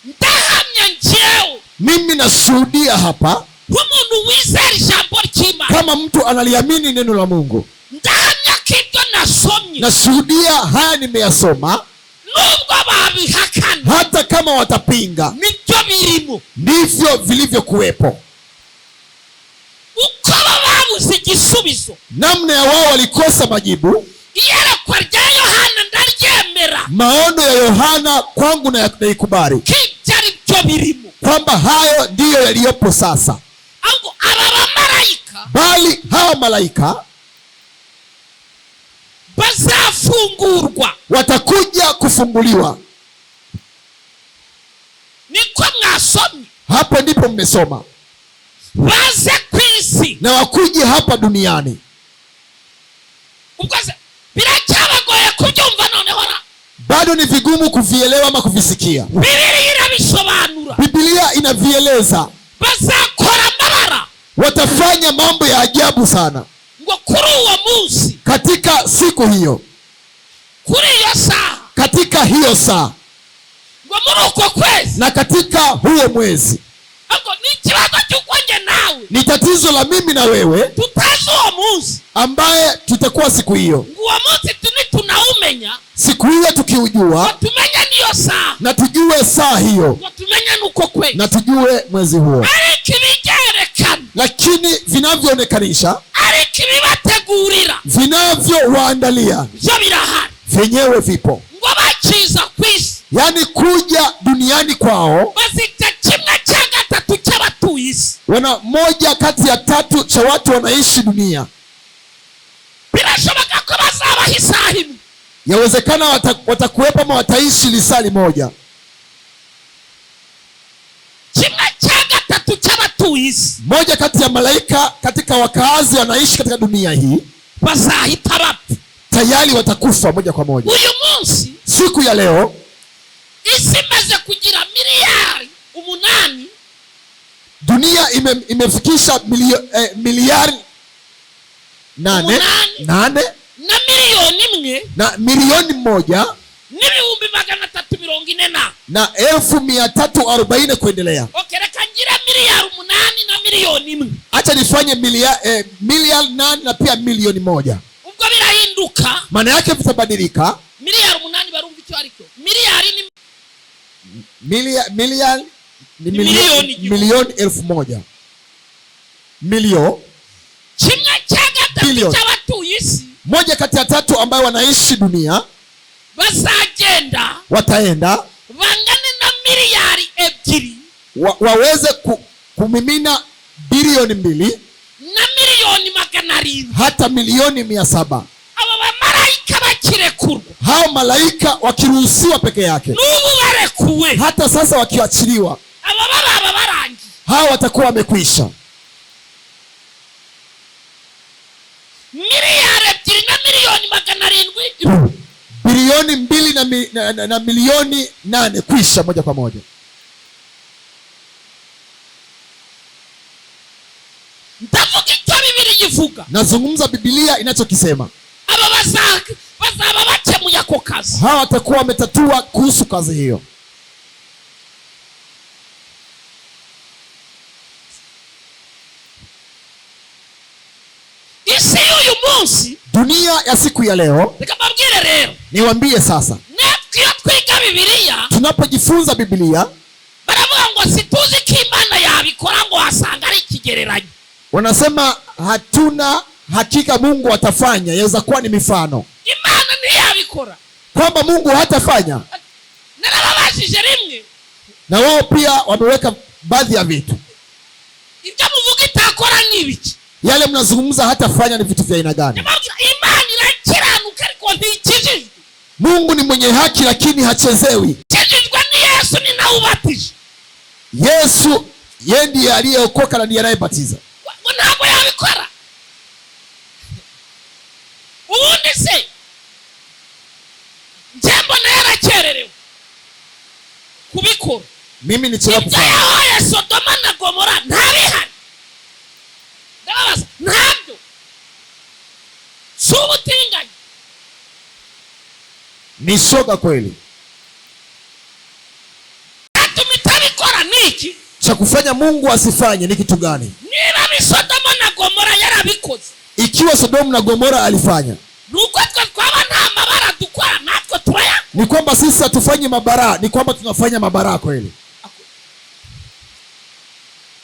ndahamya njyewe Mimi nashuhudia hapa nk'umuntu wizera ijambo ry'Imana, kama mtu analiamini neno la Mungu. ndahamya ko ibyo nasomye Nashuhudia haya nimeyasoma, nubwo babihakana hata kama watapinga, nibyo birimo, ndivyo vilivyokuwepo. uko babuze igisubizo, Namna ya wao walikosa majibu, iyerekwa rya Yohana ndaryemera, maono ya Yohana kwangu naikubali ko ibyo ari byo birimo, kwamba hayo ndiyo yaliyopo sasa. ahubwo aba bamarayika Bali hawa malaika bazafungurwa, watakuja kufunguliwa. niko mwasomye. Hapo ndipo mmesoma. baze ku isi na wakuje hapa duniani. ubwo biracyabagoye kubyumva noneho Bado ni vigumu kuvielewa ama kuvisikia. Biblia inavisobanura. Biblia inavieleza. Bazakora amabara, watafanya mambo ya ajabu sana ngo kuri uwo munsi, katika siku hiyo, kuri iyo saa, katika hiyo saa, ngo muri uko kwezi, na katika huo mwezi. ako ni kibazo cy'ukonje nawe, ni tatizo la mimi na wewe tutazi uwo munsi ambaye tutakuwa siku hiyo. uwo munsi tunaumenya, siku hiyo tukiujua, tumenya niyo saa, na tujue saa hiyo, tumenya nuko kwezi, na tujue mwezi huo. ariko ibigerekana, lakini vinavyoonekanisha, ariko ibibategurira, vinavyowaandalia, byo birahari, vyenyewe vipo. ngo bakiza kwisi, yani kuja duniani kwao, bazita kimwe cya gatatu cy'abatuye isi, wana moja kati ya tatu cha watu wanaishi dunia. birashoboka ko bazabaho isaha imwe, yawezekana watakuwepo ama wataishi lisali moja. kimwe cya gatatu cy'abatuye isi, moja kati ya malaika katika wakaazi wanaishi katika dunia hii, bazahita bapfa, tayari watakufa moja kwa moja. uyu munsi siku ya leo isi imaze kugira miliyari 8, dunia imefikisha miliari 8 na milioni 1 na milioni 1 n'ibihumbi 340 na 1340 kuendelea. Okay, reka ngira miliyari 8 na milioni 1. Acha nifanye miliari 8 na pia milioni 1. Ubwo birahinduka, maana yake vitabadilika. miliyari 8 barumva icyo ariko miliyari ni milioni 1000 milioni kimwe cya gatatu cy'abatuye isi, moja kati ya tatu ambayo wanaishi dunia, bazagenda wataenda bangane na miliyari 2 waweze kumimina bilioni 2 na milioni 700 hata milioni 700. aba bamarayika bakirekurwa, hao malaika wakiruhusiwa peke yake, n'ubu barekuwe, hata sasa wakiachiliwa, aba barangi, hao watakuwa wamekwisha. miliyari 2 na milioni 700, bilioni 2 na milioni 8 kwisha moja kwa moja. ndavuga icyo Biblia ivuga, nazungumza Biblia inachokisema. aba bazaba bakemuye ako kazi, hawa watakuwa wametatua kuhusu kazi hiyo. isi y'uyu munsi, dunia ya siku ya leo, reka mbabwire rero, niwaambie sasa, natwe iyo twiga Biblia, tunapojifunza Biblia, baravuga ngo situzi ko Imana yabikora ngo wasanga ari ikigereranyo. wanasema hatuna hakika Mungu atafanya. Yaweza kuwa ni mifano Imana ntiyabikora, kwamba Mungu hatafanya, narababajije rimwe, na wao pia wameweka baadhi ya vitu. ibyo muvuga itakora ni ibiki? Yale mnazungumza hatafanya ni vitu vya aina gani? Imana irakiranuka ariko ntikijijwe. Mungu ni mwenye haki lakini hachezewi. Kijijwe ni Yesu, ni nawe ubatije. Yesu yeye ndiye aliyeokoka na ndiye anayebatiza. Ntabwo yabikora. Ubundi se njembo na yarakererewe kubikora. Mimi nichelewa kufanya. Yahaye Sodoma na Gomora ntabihari. Ndabaza ntabyo. Subutinganya. Ni shoga kweli. Tumitabikora niki? Cha kufanya Mungu asifanye ni kitu gani? Niba ni Sodoma na Gomora yarabikoze. Ikiwa Sodoma na Gomora alifanya, nuko twaba nta mabara dukora natwe turaya. Ni kwamba sisi hatufanyi mabara, ni kwamba tunafanya mabara kweli.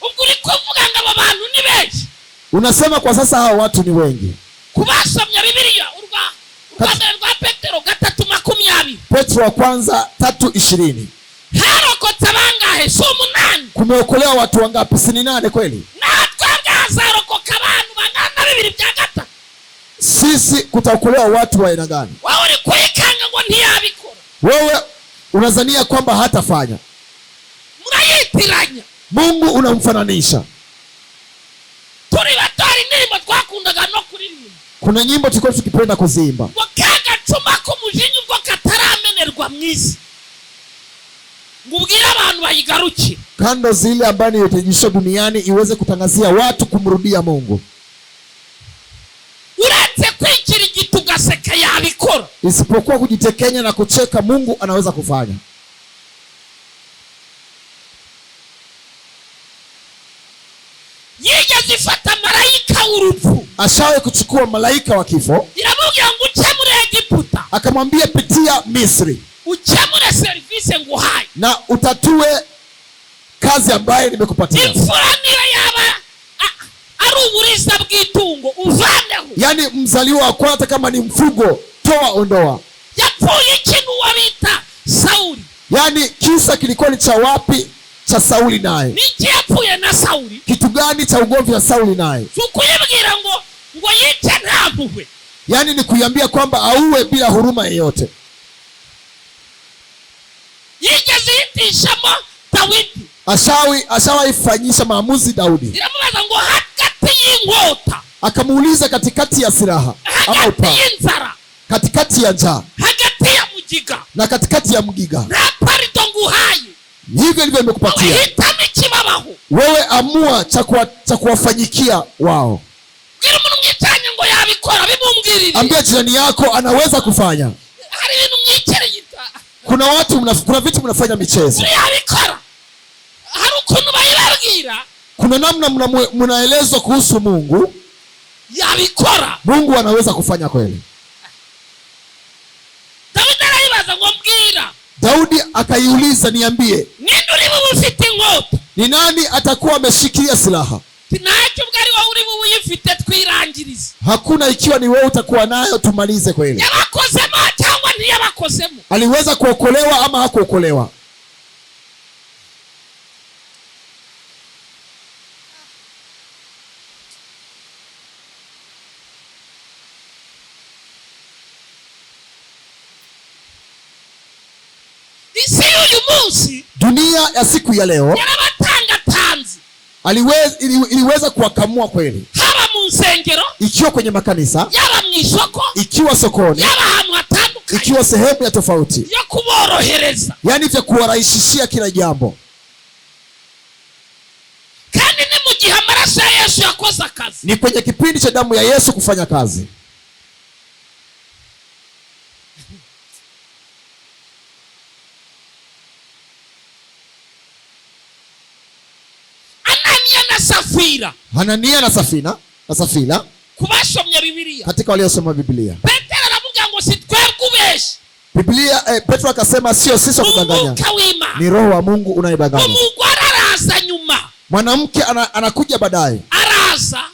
Uguri kuvuga ngo aba bantu ni benshi. Unasema kwa sasa hao watu ni wengi. Kubasomya Biblia urwanda rwa Petero 3:20. Petro wa kwanza 3:20. Harokotse bangahe? So 8. Kumeokolewa watu wangapi? Si ni 8 kweli? Natwe bwazarokoka abantu bangana 2 bya gatatu. Sisi kutaokolewa watu wa aina gani? Wao uri kwikanga ngo ntiyabikora. Wewe unazania kwamba hatafanya. Murayitiranya. Mungu unamfananisha. turi bato hari indirimbo twakundaga no kuririmba. Kuna nyimbo tulikuwa tukipenda kuziimba. Ngo kagacuma k'umujinya ubwo kataramenerwa mwisi, ngo ubwire abantu bayigarukire. Kando zile ambayo inahitajishwa duniani iweze kutangazia watu kumrudia Mungu. Uretse kwikira igiti ugaseka yabikora. Isipokuwa kujitekenya na kucheka, Mungu anaweza kufanya. Yigeze ifata malaika w'urupfu. Ashawe kuchukua malaika wa kifo. Iramubwira ngo ukemure Egiputa. Akamwambia pitia Misri. Ukemure service nguhaye. Na utatue kazi ambayo nimekupatia. Imfura niyo yaba ari uburiza bw'itungo uvaneho. Yani mzaliwa wa kwanza kama ni mfugo, toa ondoa. Yapfuye ikintu wabita Sauli. Yani kisa kilikuwa ni cha wapi? Cha Sauli naye. Niki yapfuye na Sauli? Kitu gani cha ugomvi wa Sauli naye? Tukuyibwira ngo yice nta mpuhwe. Yani ni kuiambia kwamba auwe bila huruma yoyote. Yigeze yitishamo Dawidi. Ashawaifanyisha maamuzi Daudi. Iramubaza ngo hagati y'inkota. Akamuuliza katikati ya silaha ama upanga, y'inzara, katikati ya njaa, hagati ya mugiga na katikati ya mgiga, na parito nguhaye. Hivyo ndivyo nimekupatia. Uhitamo ikibabaho. Wewe amua cha kuwafanyikia wao. Bwira umuntu mwicaranye ngo yabikora bimumbwirire. Ambia jirani yako anaweza kufanya. Hari ibintu mwicaranye. Kuna vitu mnafanya michezo. Yabikora. Hari ukuntu bayibabwira. Kuna namna mnaelezwa kuhusu Mungu. Yabikora. Mungu anaweza kufanya kweli. Daudi arayibaza ngo mbwira. Daudi akaiuliza, niambie, ninde uri bufite inkota? Ni nani atakuwa ameshikilia silaha? Ntacyo bwari wowe uri buyifite twirangirize. Hakuna, ikiwa ni wewe utakuwa nayo tumalize kweli. Yabakozemo cyangwa ntiyabakozemo? Aliweza kuokolewa ama hakuokolewa? Isi uyu munsi, dunia ya siku ya leo, yarabatangatanze. Iliweza kuwakamua kweli. Haba mu nsengero, ikiwa kwenye makanisa, yaba mu isoko, ikiwa sokoni, yaba ahantu hatandukanye, ikiwa sehemu ya tofauti, yo kuborohereza, yani vya kuwarahisishia kila jambo. Kandi ni mu gihe amaraso ya Yesu yakoze akazi. Ni kwenye kipindi cha damu ya Yesu kufanya kazi. Hanania na Safira kubasomya Biblia, katika waliosoma Biblia. Petero aravuga ngo si twebwe kubesha. Biblia Petro akasema sio sisi kudanganya, ni Roho wa Mungu unayedanganya. Umugore araza nyuma, mwanamke anakuja baadaye,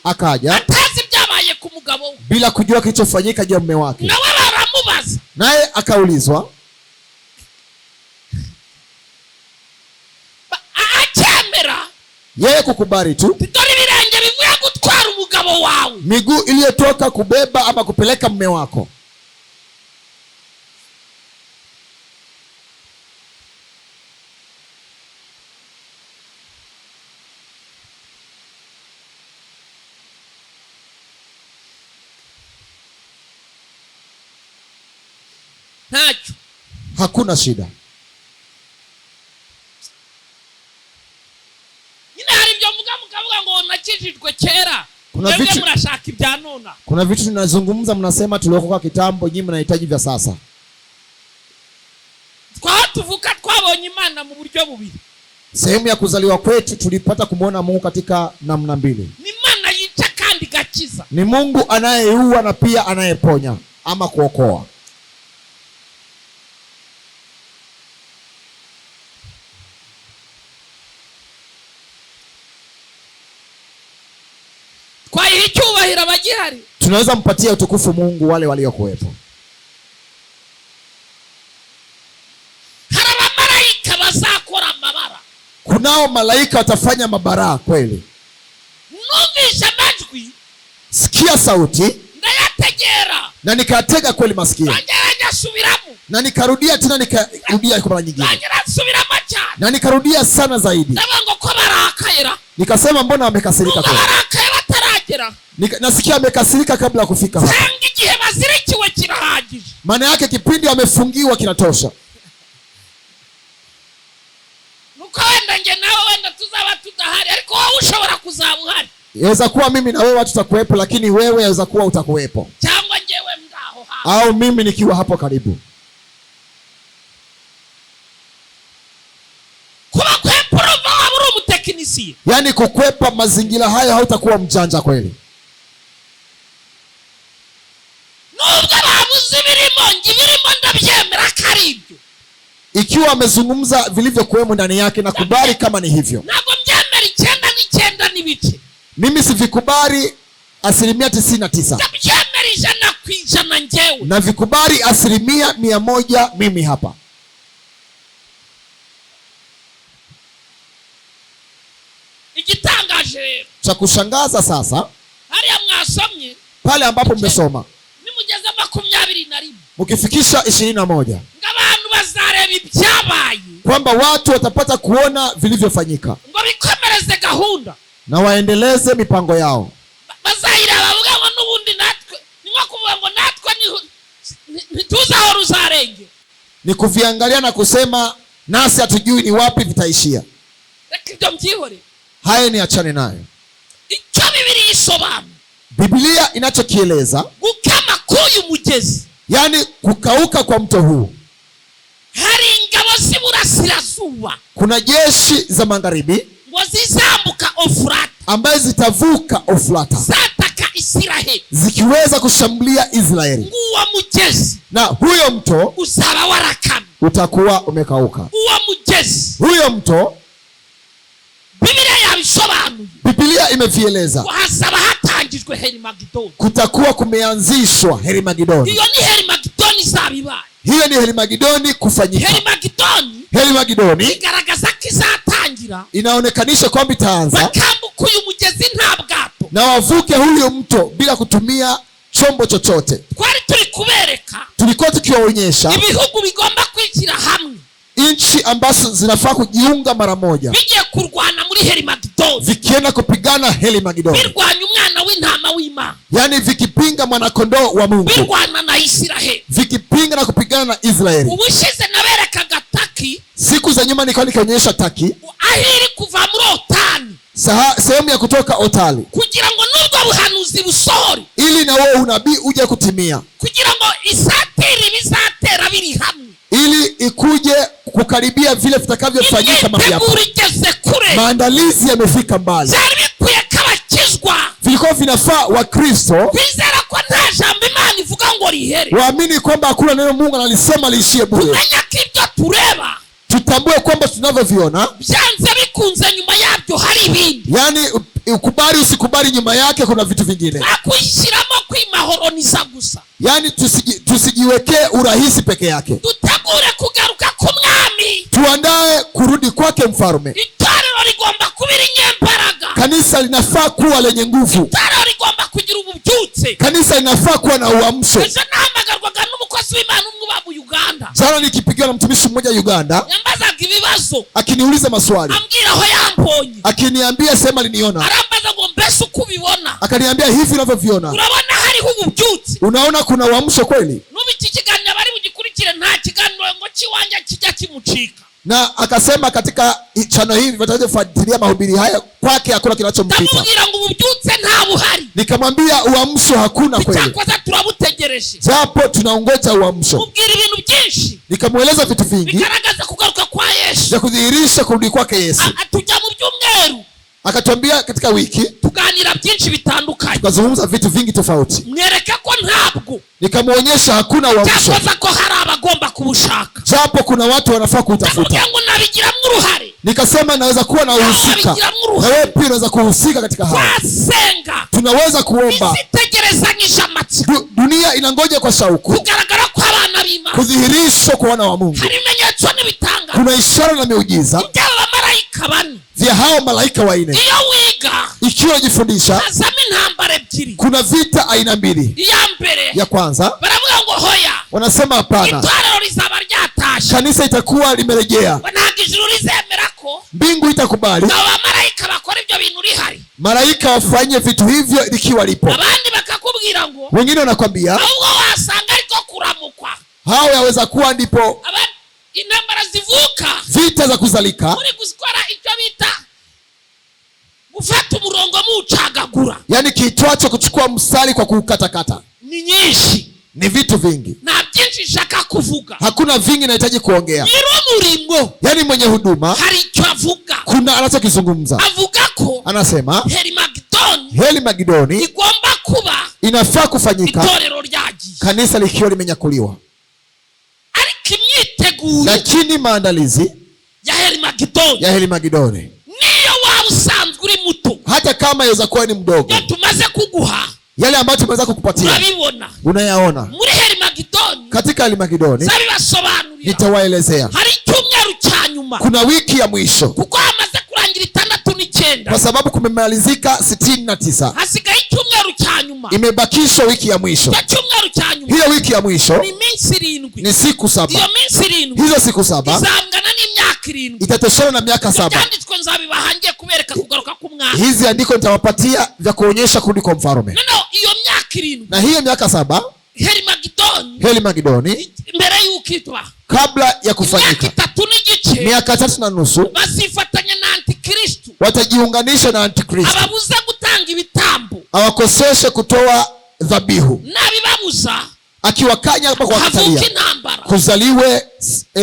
akaja atazi byabaye ku mugabo we, bila kujua kilichofanyika juu ya mume wake. Nawe baramubaza, naye akaulizwa, akemera yeye kukubali tu, dore ibirenge bivuye gutwara umugabo wawe, miguu iliyotoka kubeba ama kupeleka mume wako. Nacho hakuna shida. Kera mnashaka ibya nona. Kuna vitu tunazungumza, mnasema tuliokoka kitambo, nyinyi mnahitaji vya sasa. Twatuvuka twabonye Imana mu buryo bubiri. Sehemu ya kuzaliwa kwetu tulipata kumuona Mungu katika namna mbili. Ni Imana yica kandi gakiza. Ni Mungu anayeua na pia anayeponya ama kuokoa. Kwa hiyo cyubahiro abagihari, tunaweza mpatia utukufu Mungu wale waliokuwepo. Haraba malaika bazakora mabara. Kunao malaika watafanya mabara kweli. Numvisha majwi, sikia sauti, ndayategera, na nikatega kweli masikio, nganja subiramo, na nikarudia tena, nikarudia kwa mara nyingine, nganja subiramo cyane, na nikarudia sana zaidi. Ndabango ko barakayira, nikasema mbona wamekasirika kweli? Barakayira ataragera. Nasikia amekasirika kabla ya kufika hapa. Sanga igihe bazirikiwe kirahagije. Maana yake kipindi wamefungiwa kinatosha. Nuko wenda nge nawe wenda tuzaba tudahari, ariko wowe ushobora kuzaba uhari. Yaweza kuwa mimi na wewe tutakuwepo, lakini wewe yaweza kuwa utakuwepo. Cyangwa ngewe mdaho hapo. Au mimi nikiwa hapo karibu. Kuba kweprova waburi umutekinisiye. Yaani kukwepa mazingira haya hautakuwa mjanja kweli. Nubwo babuze ibirimo ndabyemera karibyo. Ikiwa amezungumza vilivyokuwemo ndani yake na kubali kama ni hivyo. Ntabwo mbyemera 99 n'ibice. Mimi sivikubali 99%. Ndabyemera 100% ngewe. Na vikubali 100% mimi hapa. Igitangaje rero. Cha kushangaza sasa, hariya mwasomye pale ambapo mmesoma nimugeze 21 mkifikisha 21 ngabantu bazareba ibyabaye, kwamba watu watapata kuona vilivyofanyika ngo bikomereze gahunda na waendeleze mipango yao. Bazayira bavuga ngo nubundi natwe niwa kuvuga ngo natwe ntituzaho ruzarenge, ni kuviangalia na kusema nasi hatujui ni wapi vitaishia. Reka mbyihore. Haya ni achane nayo. Icyo Biblia isobanura, Biblia inachokieleza gukama k'uyu mugezi, yani kukauka kwa mto huu, hari ingabo z'iburasirazuba, kuna jeshi za magharibi ngo zizambuka Ofurata, ambaye zitavuka Ofurata zataka Israeli, zikiweza kushambulia Israeli. Uwo mugezi Na huyo mto uzaba warakama, utakuwa umekauka. uwo mugezi Huyo mto Biblia yabisobanuye, Biblia imevieleza hazaba hatangijwe Herimagedoni. kutakuwa kumeanzishwa Herimagedoni. Iyo ni Herimagedoni zabibaye. Hiyo ni Herimagedoni kufanyika. Herimagedoni igaragaza ko izatangira, inaonekanisha kwamba itaanza bakambuka uyu mugezi nta bwato, na wavuke huyo mto bila kutumia chombo chochote. twari turi kubereka Tulikuwa tukiwaonyesha ibihugu bigomba kwishyira hamwe, nchi ambazo zinafaa kujiunga mara moja, bigiye kurwana muri Herimagedoni, vikienda kupigana Herimagedoni, birwanya umwana w'intama w'Imana, yani vikipinga mwanakondoo wa Mungu, birwana na Israeli, vikipinga na kupigana na Israeli. ubushize naberekaga Taki, Siku za nyuma nilikuwa nikionyesha Taki, ahiri kuva muri Otani, sehemu ya kutoka Otali, kugira ngo nubwo buhanuzi busohore, ili na wewe unabii uje kutimia, kugira ngo isatiri bizatera biri hamwe, ili ikuje kukaribia vile vitakavyofanyika mahali hapa. igeze kure, Maandalizi yamefika mbali. byari bikwiye kabakizwa, Vilikuwa vinafaa Wakristo kwizera ko nta jambo Imana ivuga ngo rihere, waamini kwamba hakuna neno Mungu analisema liishie bure. tumenya ko ibyo tureba, Tutambue kwamba tunavyoviona, byanze bikunze nyuma yabyo hari ibindi, yani ukubali usikubali, nyuma yake kuna vitu vingine. nakwishyiramo kwimahoroniza gusa, Yani tusijiwekee urahisi peke yake, dutegure kugaruka k'umwami, tuandae kurudi kwake mfalme. itorero rigomba kuba irinyembaraga, Kanisa linafaa kuwa lenye nguvu, itorero rigomba kugira ububyutse. kanisa linafaa kuwa na uamsho. ejo nahamagarwaga n'umukozi w'Imana umwe uba mu Uganda, Jana nikipigiwa na mtumishi mmoja Uganda, yambazaga ibibazo, akiniuliza maswali, ambwira aho yambonye, akiniambia sema aliniona, arambaza ngo mbese uko ubibona, akaniambia hivi unavyoviona, urabona hariho ububyutse? unaona kuna uamsho kweli? Nubu iki kiganiro bari bugikurikire, nta kiganiro ngo kiwanja kijya kimucika. Na akasema katika chano hivi watakaofuatilia mahubiri haya kwake hakuna kinachompita. Ndamubwira ngo ububyutse nta buhari, Nikamwambia uamsho hakuna kweli, icyakoze turabutegereje, japo tunaongoja uamsho. mubwira ibintu byinshi Nikamweleza vitu vingi bigaragaza kugaruka kwa Yesu, vya kudhihirisha kurudi kwake Yesu. tujya mu byumweru Akatuambia katika wiki tuganira byinshi bitandukanye, tukazungumza vitu vingi tofauti. mwereke ko ntabwo, Nikamwonyesha hakuna uamsho, cyakoze ko hari abagomba kubushaka, japo kuna watu wanafaa kutafuta. ndamubwira ngo nabigiramo uruhare, Nikasema naweza kuwa na uhusika, na wewe pia unaweza kuhusika katika haya. twasenga, Tunaweza kuomba. isitegerezanyije amatsiko, Dunia inangoja kwa shauku kugaragara kw'abana b'Imana, kudhihirishwa kwa wana wa Mungu. hari ibimenyetso n'ibitangaza, Kuna ishara na miujiza iby'aba bamarayika bane, vya hao malaika wanne. iyo wiga Ikiwa unajifundisha, hazamo intambara ebyiri, kuna vita aina mbili. iya mbere Ya kwanza baravuga ngo hoya, wanasema hapana, itorero rizaba ryatashe, kanisa itakuwa limerejea, ntabwo ijuru rizemera ko mbingu itakubali, abo bamarayika bakora ibyo bintu rihari, malaika wafanye vitu hivyo likiwa lipo. abandi bakakubwira ngo Wengine wanakwambia ahubwo wasanga ariko kuramukwa. hao yaweza kuwa ndipo intambara zivuka vita za kuzalika, muri gukora icyo bita gufata umurongo mucagagura. yani kiitwacho kuchukua mstari kwa kukatakata. Ni nyinshi, Ni vitu vingi, nta byinshi nshaka kuvuga. hakuna vingi nahitaji kuongea. Nyir'umurimo Yani mwenye huduma hari icyo avuga. kuna anachokizungumza. Avuga ko Anasema Herimagidoni heli Magidoni igomba kuba inafaa kufanyika itorero ryagiye, kanisa likiwa limenyakuliwa, ariko imyiteguro lakini maandalizi ya Herimagidoni ya heli Magidoni, niyo waba usanzwe uri muto, hata kama yaweza kuwa ni mdogo, iyo tumaze kuguha yale ambayo tumeweza kukupatia urabibona. unayaona. Muri Herimagidoni Katika heli Magidoni zabibasobanurira, nitawaelezea. hari icyumweru cya nyuma, Kuna wiki ya mwisho, kuko hamaze kurangira 69 kwa sababu kumemalizika 69, hasigaye icyumweru cya nyuma. imebakishwa wiki ya mwisho. icyo cyumweru cya nyuma Hiyo wiki ya mwisho ni iminsi 7, ni siku 7. iyo minsi 7 Hizo siku 7 izangana n'imyaka 7. itatoshana na miaka 7. byanditswe nzabibahangiye kubereka kugaruka k'umwami. Hizi andiko nitawapatia vya kuonyesha kurudi kwa mfalme. noneho iyo myaka 7 Na hiyo miaka 7 Herimagidoni heli Magidoni mbere y'uko itwa kabla ya imyaka kufanyika 3 n'igice miaka 3.5 bazifatanya na antikristo, watajiunganisha na Antikristo, ababuza gutanga ibitambo, awakoseshe kutoa dhabihu, nabibabuza akiwakanya hapa kwa havuka katalia intambara. kuzaliwe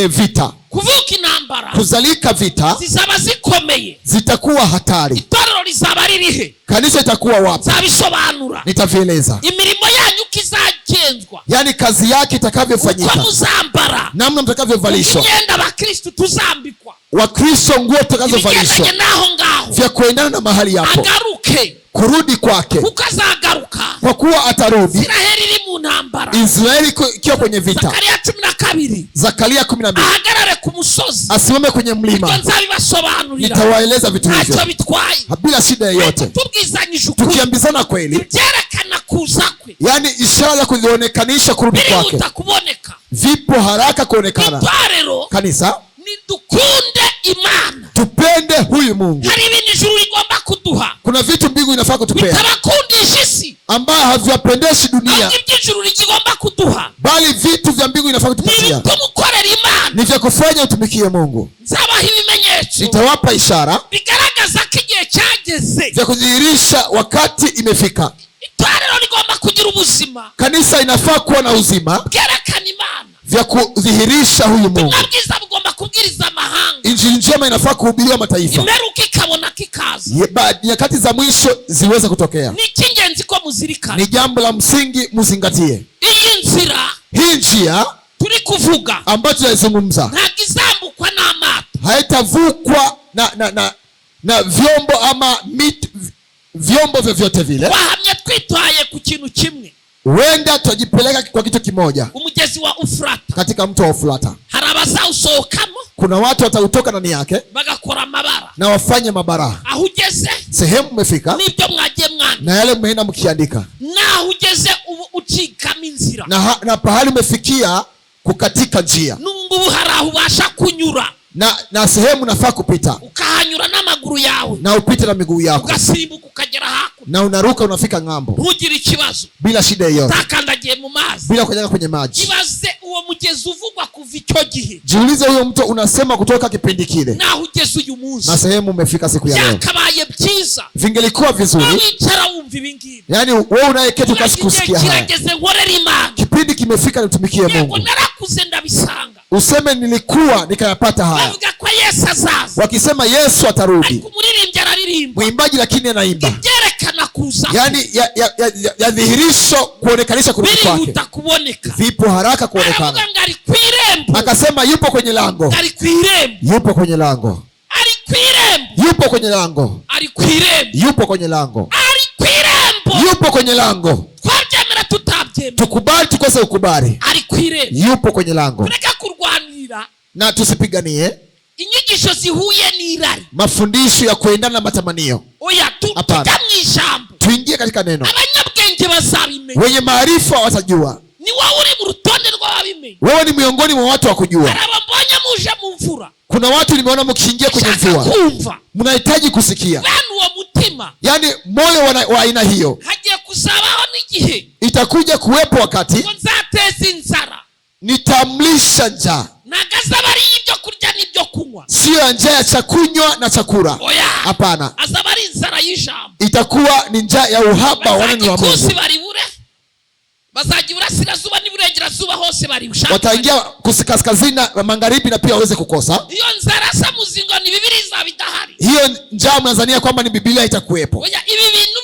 vita, kuvuka intambara kuzalika vita zizaba zikomeye, zitakuwa hatari. itorero rizaba ririhe, Kanisa itakuwa wapi? nzabisobanura. Nitavieleza, imirimo yanyu kizagenzwa, yani kazi yake uko itakavyofanyika, muzambara, namna mtakavyovalishwa. imyenda abakristu tuzambikwa, Wakristo nguo tutakazovalishwa ibigendanye n'aho ngaho, vya kuendana na mahali yapo, agaruke kurudi kwake, kuko azagaruka. kwa kuwa atarudi. Israheli iri mu ntambara, Israeli ikiwa kwenye vita. Zakariya 12 Zakaria 12, ahagarare ku musozi, asimame kwenye ibyo mlima. nzabibasobanurira, Nitawaeleza vitu ntacyo hivyo bitwaye, bila shida yoyote, tubwizanyije ukuri, tukiambizana kweli, byerekana kuza kwe, yani ishara za kuzionekanisha kurudi kwake, birihuta kuboneka. vipo haraka kuonekana. Itorero Kanisa, nidukunde Imana, tupende huyu Mungu. hari ibintu ijuru rigomba kuduha Kuna vitu mbingu inafaa kutupea bitabakundisha isi, ambayo haviwapendeshi dunia, ahubwo iby'ijuru rigomba kuduha bali vitu vya mbingu inafaa ni kutupatia ibituma ukorera Imana. ni vya kufanya utumikie Mungu. Nzabaha ibimenyetso Nitawapa ishara bigaragaza ko igihe cyageze, vya kudhihirisha wakati imefika. itorero rigomba kugira ubuzima Kanisa inafaa kuwa na uzima bwerekana Imana, vya kudhihirisha huyu Mungu. ubutumwa bwiza bugomba kubwiriza amahanga, Injili njema inafaa kuhubiriwa mataifa, imperuka ikabona kikaza. nyakati za mwisho ziweze kutokea. Ni icy'ingenzi ko muzirikana, Ni jambo la msingi muzingatie. iyi nzira Hii njia turi kuvuga ambayo tunaizungumza ntabwo izambukwa n'amato, haitavukwa na vyombo ama vyombo vyovyote vile. twahamye twitaye ku kintu kimwe, Huenda tutajipeleka kwa kitu kimoja, umugezi wa Ufurata. katika mto wa Ufurata. Hari abazawusohokamo Kuna watu watautoka ndani yake bagakora amabara, na wafanye mabara. aho ugeze Sehemu mmefika n'ibyo mwagiye mwana, na yale mmeenda mkiandika, naho ugeze ubu ucikamo inzira, na pahali umefikia kukatika njia, n'ubungubu hari aho ubasha kunyura na sehemu nafaa kupita, ukahanyura n'amaguru yawe, na upite na miguu yako, ugasimbuka ukagera hakuno, na unaruka unafika ng'ambo ntugire ikibazo, bila shida yoyote, utakandagiye mu mazi. bila kujenga kwenye maji. ibaze uwo mugezi uvugwa kuva icyo gihe Jiulize, huyo mto unasema kutoka kipindi kile naho ugeze uyu munsi, na sehemu umefika siku ya leo. byakabaye byiza Vingelikuwa vizuri, wicara wumva ibingibi, yani wewe unayeketi ukasi kusikia haya, kirageze nkorera Imana, kipindi kimefika nitumikie yego Mungu. narakuze ndabisanga, Useme nilikuwa nikayapata haya. bavuga ko Yesu azaza, Wakisema Yesu atarudi, ariko umuririmbyi araririmba, mwimbaji lakini anaimba, ibyerekana kuza yani ya dhihirisho kuonekanisha kurudi kwake, birihuta kuboneka. vipo haraka Aravuga kuonekana. ngo ari ku irembo, Akasema yupo kwenye lango, ari ku irembo, yupo kwenye lango, ari ku irembo, yupo kwenye lango, ari ku irembo, yupo kwenye lango, ari ku irembo. yupo kwenye lango. Twabyemera tutabyemera, Tukubali tukose ukubali, ari ku irembo. yupo kwenye lango. Tureke kurwanirira Na tusipiganie inyigisho zihuye n'irari, mafundisho ya kuendana na matamanio. oya Hapana. tujya mu ijambo, Tuingie katika neno, abanyabwenge bazabimenya. wenye maarifa watajua. Ni wowe uri mu rutonde rw'ababimenye. Wewe ni miongoni mwa watu wa kujua. Hari abambonye muje mu mvura, Kuna watu nimeona mkiingia kwenye shaka mvua, kumva mnahitaji kusikia. bene uwo mutima mutima, yani moyo wa aina hiyo, hagiye kuzabaho n'igihe itakuja kuwepo wakati ngo nzateza inzara. nitamlisha njaa, ntabwo azaba ari ibyo kurya n'ibyo kunywa, siyo njaa ya chakunywa na chakula. oya, Hapana, azaba ari inzara y'ijambo. itakuwa ni njaa ya uhaba wa neno la bazajya Mungu. baribure, bazajya iburasirazuba n'iburengerazuba hose baribushaka, Wataingia kaskazini na magharibi na pia waweze kukosa. iyo nzara sa muzingo ni Biblia izaba idahari. Hiyo njaa mnazania kwamba ni Biblia itakuwepo. oya, ibi bintu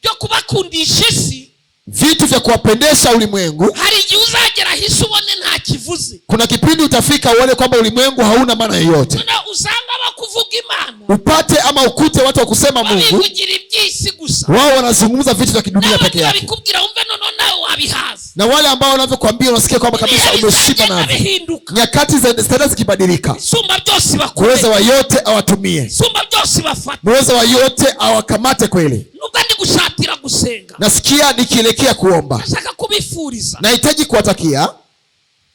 byo kubakundisha isi, Vitu vya kuwapendesha ulimwengu, hari igihe uzagera hisi ubone nta kivuze. kuna kipindi utafika uone kwamba ulimwengu hauna maana yoyote, None usanga bakuvuga Imana upate ama ukute watu wa kusema Mungu babivugira iby'isi gusa, wao wanazungumza vitu vya kidunia peke yake, babikubwira wumve noneho nawe wabihaza. na wale ambao wanavyokuambia unasikia kwamba kabisa umeshiba navyo. bihinduka, Nyakati zitaenda zikibadilika, isumba byose muweza bakure, wa yote awatumie, isumba byose bafata. muweza wa yote awakamate kweli. Nubwo ndi gushatira gusenga, Nasikia nikielekea kuomba, ndashaka kubifuriza nahitaji kuwatakia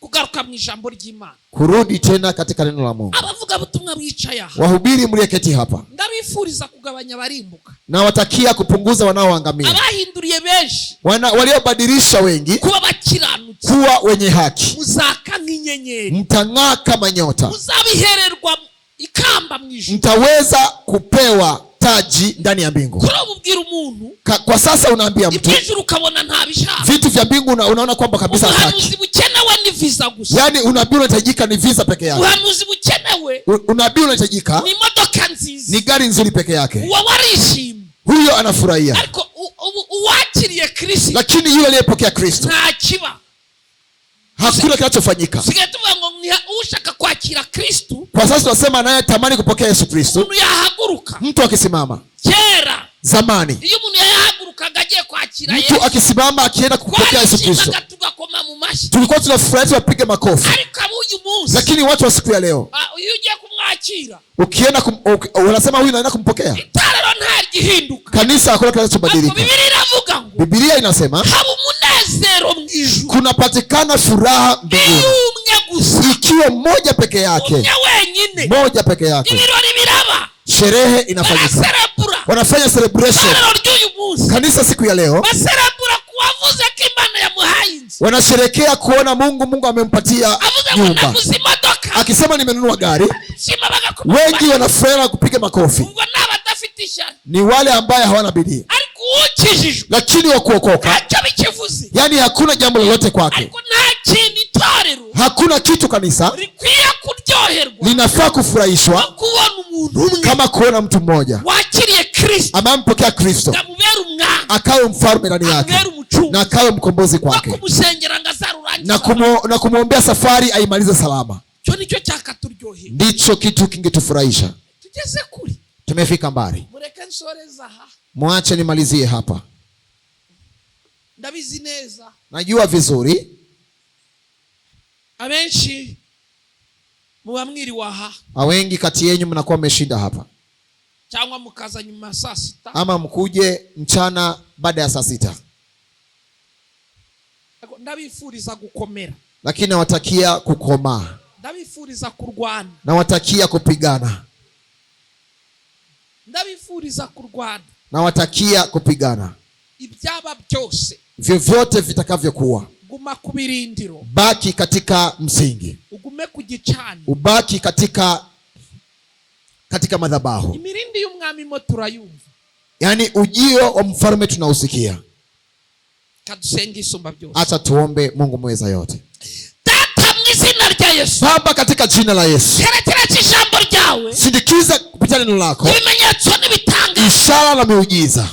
kugaruka mu ijambo ry'Imana. kurudi tena katika neno la Mungu. Abavuga butumwa bicaye aha, Wahubiri mlieketi hapa, ndabifuriza kugabanya barimbuka, nawatakia kupunguza wanaoangamia, abahinduriye benshi waliobadilisha wengi kuba bakiranutse, kuwa wenye haki. muzaka nk'inyenyeri, Mtang'aa kama nyota, muzabihererwa ikamba mu ijuru. mtaweza kupewa taji ndani ya mbingu. kuri ubu bwira umuntu Kwa sasa unaambia mtu iby'ijuru ukabona ntabishaka, vitu vya mbingu unaona kwamba kabisa hataki. ubuhanuzi bukenewe ni visa gusa, Yani unabii unahitajika ni visa peke yake, ubuhanuzi bukenewe unabii unahitajika ni imodoka nziza, ni gari nzuri peke yake, uwo warishimye. huyo anafurahia. ariko uwakiriye Kristo Lakini yule aliyepokea Kristo nta kiba, hakuna kinachofanyika. sigaye tuvuga ngo ushaka kwakira Kristo, Kwa sasa tunasema naye tamani kupokea Yesu Kristo. umuntu yahaguruka. Mtu akisimama Kera zamani, iyo umuntu yahagurukaga agiye kwakira mtu Yesu, akisimama akienda kupokea Yesu Kristo, twarishingaga tugakoma mu mashyi. tulikuwa tunafurahi tunapige makofi. ariko uyu munsi, Lakini watu wa siku ya leo, iyo ugiye kumwakira, ukienda unasema huyu naenda kumpokea, itorero ntaryihinduka. kanisa hakuna ariko kinachobadilika. Biblia iravuga ngo Biblia inasema haba umunezero mu ijuru kunapatikana furaha mbinguni iyo umwe gusa, ikiwa mmoja peke yake, umwe wenyine, moja peke yake, ibirori biraba, sherehe inafanyika, baraserebura. wanafanya celebration. itorero ry'uyu munsi Kanisa siku ya leo baserebura kuwavuze ko Imana yamuhaye inzu, wanasherekea kuona Mungu amempatia avuze ngo nyumba, naguze imodoka, akisema nimenunua gari. shima bagakoma. Wengi wanafurahi na kupiga makofi, ubwo ni abadafite ishyari, ni wale ambaye hawana bidii, ariko uwukijijwe lakini wa kuokoka, ntacyo bikivuze. yani hakuna jambo lolote kwake, ariko nta kintu itorero hakuna kitu kanisa rikwiye kuryoherwa linafaa kufurahishwa no kubona umuntu umwe kama kuona mtu mmoja wakiriye Kristo, amempokea Kristo, ngamubera umwami, akawe mfalme ndani yake amubera umucungu, na akawe mkombozi no kwake, kumusengera ngo azarurangize. na kumwombea safari aimalize salama. cyo nicyo cyakaturyohera. Ndicho kitu kingetufurahisha. tugeze kuri, Tumefika mbali, mureke nsoreza aha. mwache nimalizie hapa. Ndabizi neza Najua vizuri abenshi muba mwiriwe aha, wengi kati yenyu mnakuwa mmeshinda hapa, cyangwa mukaza nyuma ya saa sita, ama mkuje mchana baada ya saa 6, ndabifuriza gukomera, lakini nawatakia kukomaa, ndabifuriza kurwana, nawatakia kupigana, ndabifuriza kurwana. nawatakia kupigana. Ibyaba byose Vyovyote vitakavyokuwa, guma ku birindiro, baki katika msingi, ugume ku gicaniro, ubaki katika madhabahu. imirindi y'umwami mo turayumva, Yani ujio wa mfalme tunausikia. kadusenge isumba byose. Acha tuombe. Mungu mweza yote, Data mu izina rya Yesu, Baba, katika jina la Yesu, herekera ijambo ryawe, sindikiza kupitia neno lako ibimenyetso n'ibitanga, ishara na miujiza.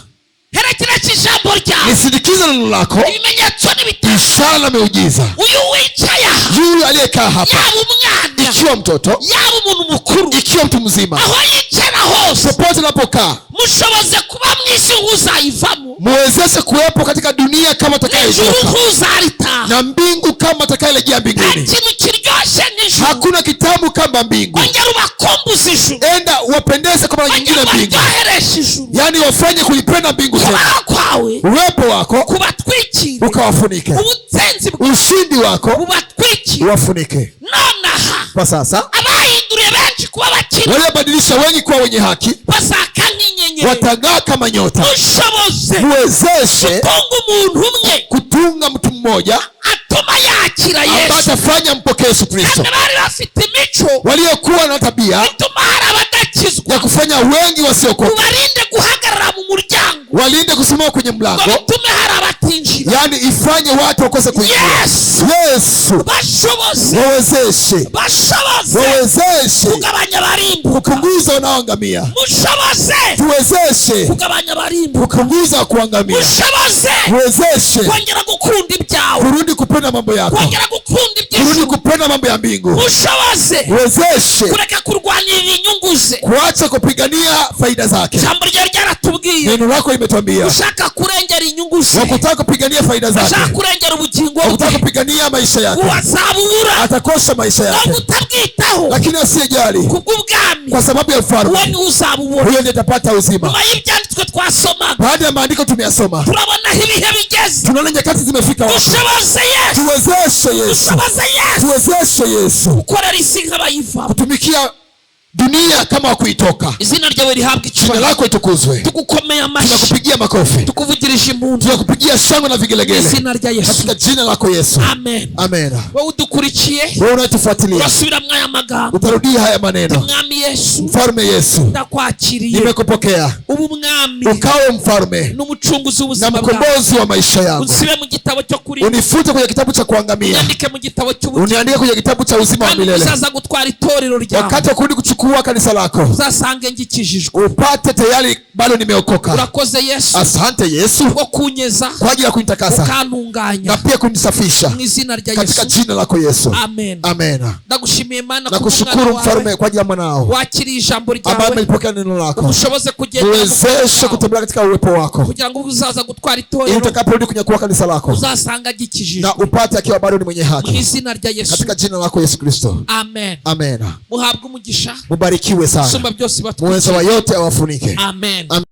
herekera ijambo ryawe, Nisindikize neno lako, ibimenyetso n'ibitanga. ishara na miujiza. uyu wicaye aha, Yule aliyekaa hapa, yaba umwana, ikiwa mtoto, yaba umuntu mukuru, ikiwa mtu mzima, aho yicara hose, popote unapokaa, mushoboze kuba mu isi nk'uzayivamo, muwezeshe kuwepo katika dunia kama n'ijuru atakayetoka, nk'uzaritaha. na mbingu kama atakayelejea nta mbinguni. kintu kiryoshye nk'ijuru. Hakuna kitabu kama mbingu. ongera ubakumbuze ijuru, Enda uwapendeze kwa mara nyingine ongera mbingu, ubaryohereshe ijuru. yani wafanye kuipenda mbingu tena. kubaho kwawe Uwepo wako kubatwikire, ukawafunike, ubutsinzi bwawe ushindi wako bubatwikire. uwafunike. nonaha Kwa sasa abahinduriye benshi kuba bakire waliobadilisha wengi kuwa wenye haki bazaka nk'inyenyeri watang'aa kama nyota. mushoboze Muwezeshe gutunga umuntu umwe kutunga mtu mmoja atuma yakira ambaye Yesu. atafanya mpokee Yesu Kristo, Kandi bari bafite imico waliokuwa na tabia ituma hari abadakizwa, ya kufanya wengi wasiokoka, ubarinde guhagarara mu muryango, walinde kusimama kwenye ngo mlango, bitume hari abatinjira. yani ifanye watu wakose kuingia. Yesu Yesu bashoboze wawezeshe, bashoboze wawezeshe kugabanya abarimbuka, kupunguza wanaoangamia, mushoboze tuwezeshe kugabanya abarimbuka, kupunguza kuangamia, mushoboze tuwezeshe kongera gukunda ibyawe, kurudi kupenda mambo yako, kongera gukunda kurudi iby'ijuru, kupenda mambo ya mbingu, mushoboze tuwezeshe kureka kurwanirira inyungu ze. kuacha kupigania faida zake. Ijambo ryawe ryaratubwiye Neno lako limetuambia ushaka kurengera inyungu ze, wakutaka kupigania faida ushaka zake, kurengera ubugingo wakutaka bwe, kupigania maisha yake, uwazabura atakosa maisha no yake, kutabwitaho lakini asiyejali kubw'ubwami, kwa sababu ya uwo ufalme, niwe uzabubona. huyo ndiye atapata uzima. Nyuma y'ibyanditswe twasomaga Baada ya maandiko tumeyasoma, turabonaho ibihe bigeze. tunaona nyakati zimefika. Ushoboze Yesu, Tuwezeshe Yesu, ushoboze Yesu tuwezeshe Yesu gukorera isi nk'abayivamo. kutumikia dunia kama wakuitoka. Izina ryawe rihabwa Jina icyubahiro. lako itukuzwe, Tugukomeye amashyi, tunakupigia makofi, tukuvugirije impundu tunakupigia shangwe na vigelegele izina rya Yesu. katika jina lako Yesu. Amen. Amen. Wowe udukurikiye Wewe unatufuatilia urasubiramo aya magambo. utarudia haya maneno. Mwami Yesu, Mfalme Yesu, ndakwakiriye nimekupokea ubu mwami ukawe mfalme n'umucunguzi na w'ubuzima bwawe. mkombozi wa maisha yangu. Unsibe mu gitabo cyo kuri, Unifute kwenye kitabu cha kuangamia, unyandike mu gitabo cy'ubugingo, uniandike kwenye kitabu cha uzima wa kandi milele. uzaza gutwara itorero ryawe, Wakati wa kurudi kuchukua kanisa lako, uzasange ngikijijwe. upate tayari bado nimeokoka. Urakoze Yesu Asante Yesu bwo kunyeza kwa ajili ya kunitakasa ukantunganya na pia kunisafisha mu izina rya katika Yesu. jina lako Yesu. Amen. Amen. Ndagushimiye Mana Na ku kushukuru mwana wawe mfalme kwa ajili ya mwanao wakiriye ijambo ambaye ryawe, amelipokea neno lako. ushoboze kugenda Uwezeshe kutembea katika uwepo wako, kugira ngo uzaza gutwara ili itorero utakaporudi kunyakua kanisa lako uzasanga gikijijwe na upate akiwa bado ni mwenye mu haki izina rya Yesu. katika jina lako Yesu Kristo. Amen. Amen. Muhabwe umugisha Mubarikiwe sana, usumba byose muweza wa batwikiriye. yote awafunike. Amen. Amen.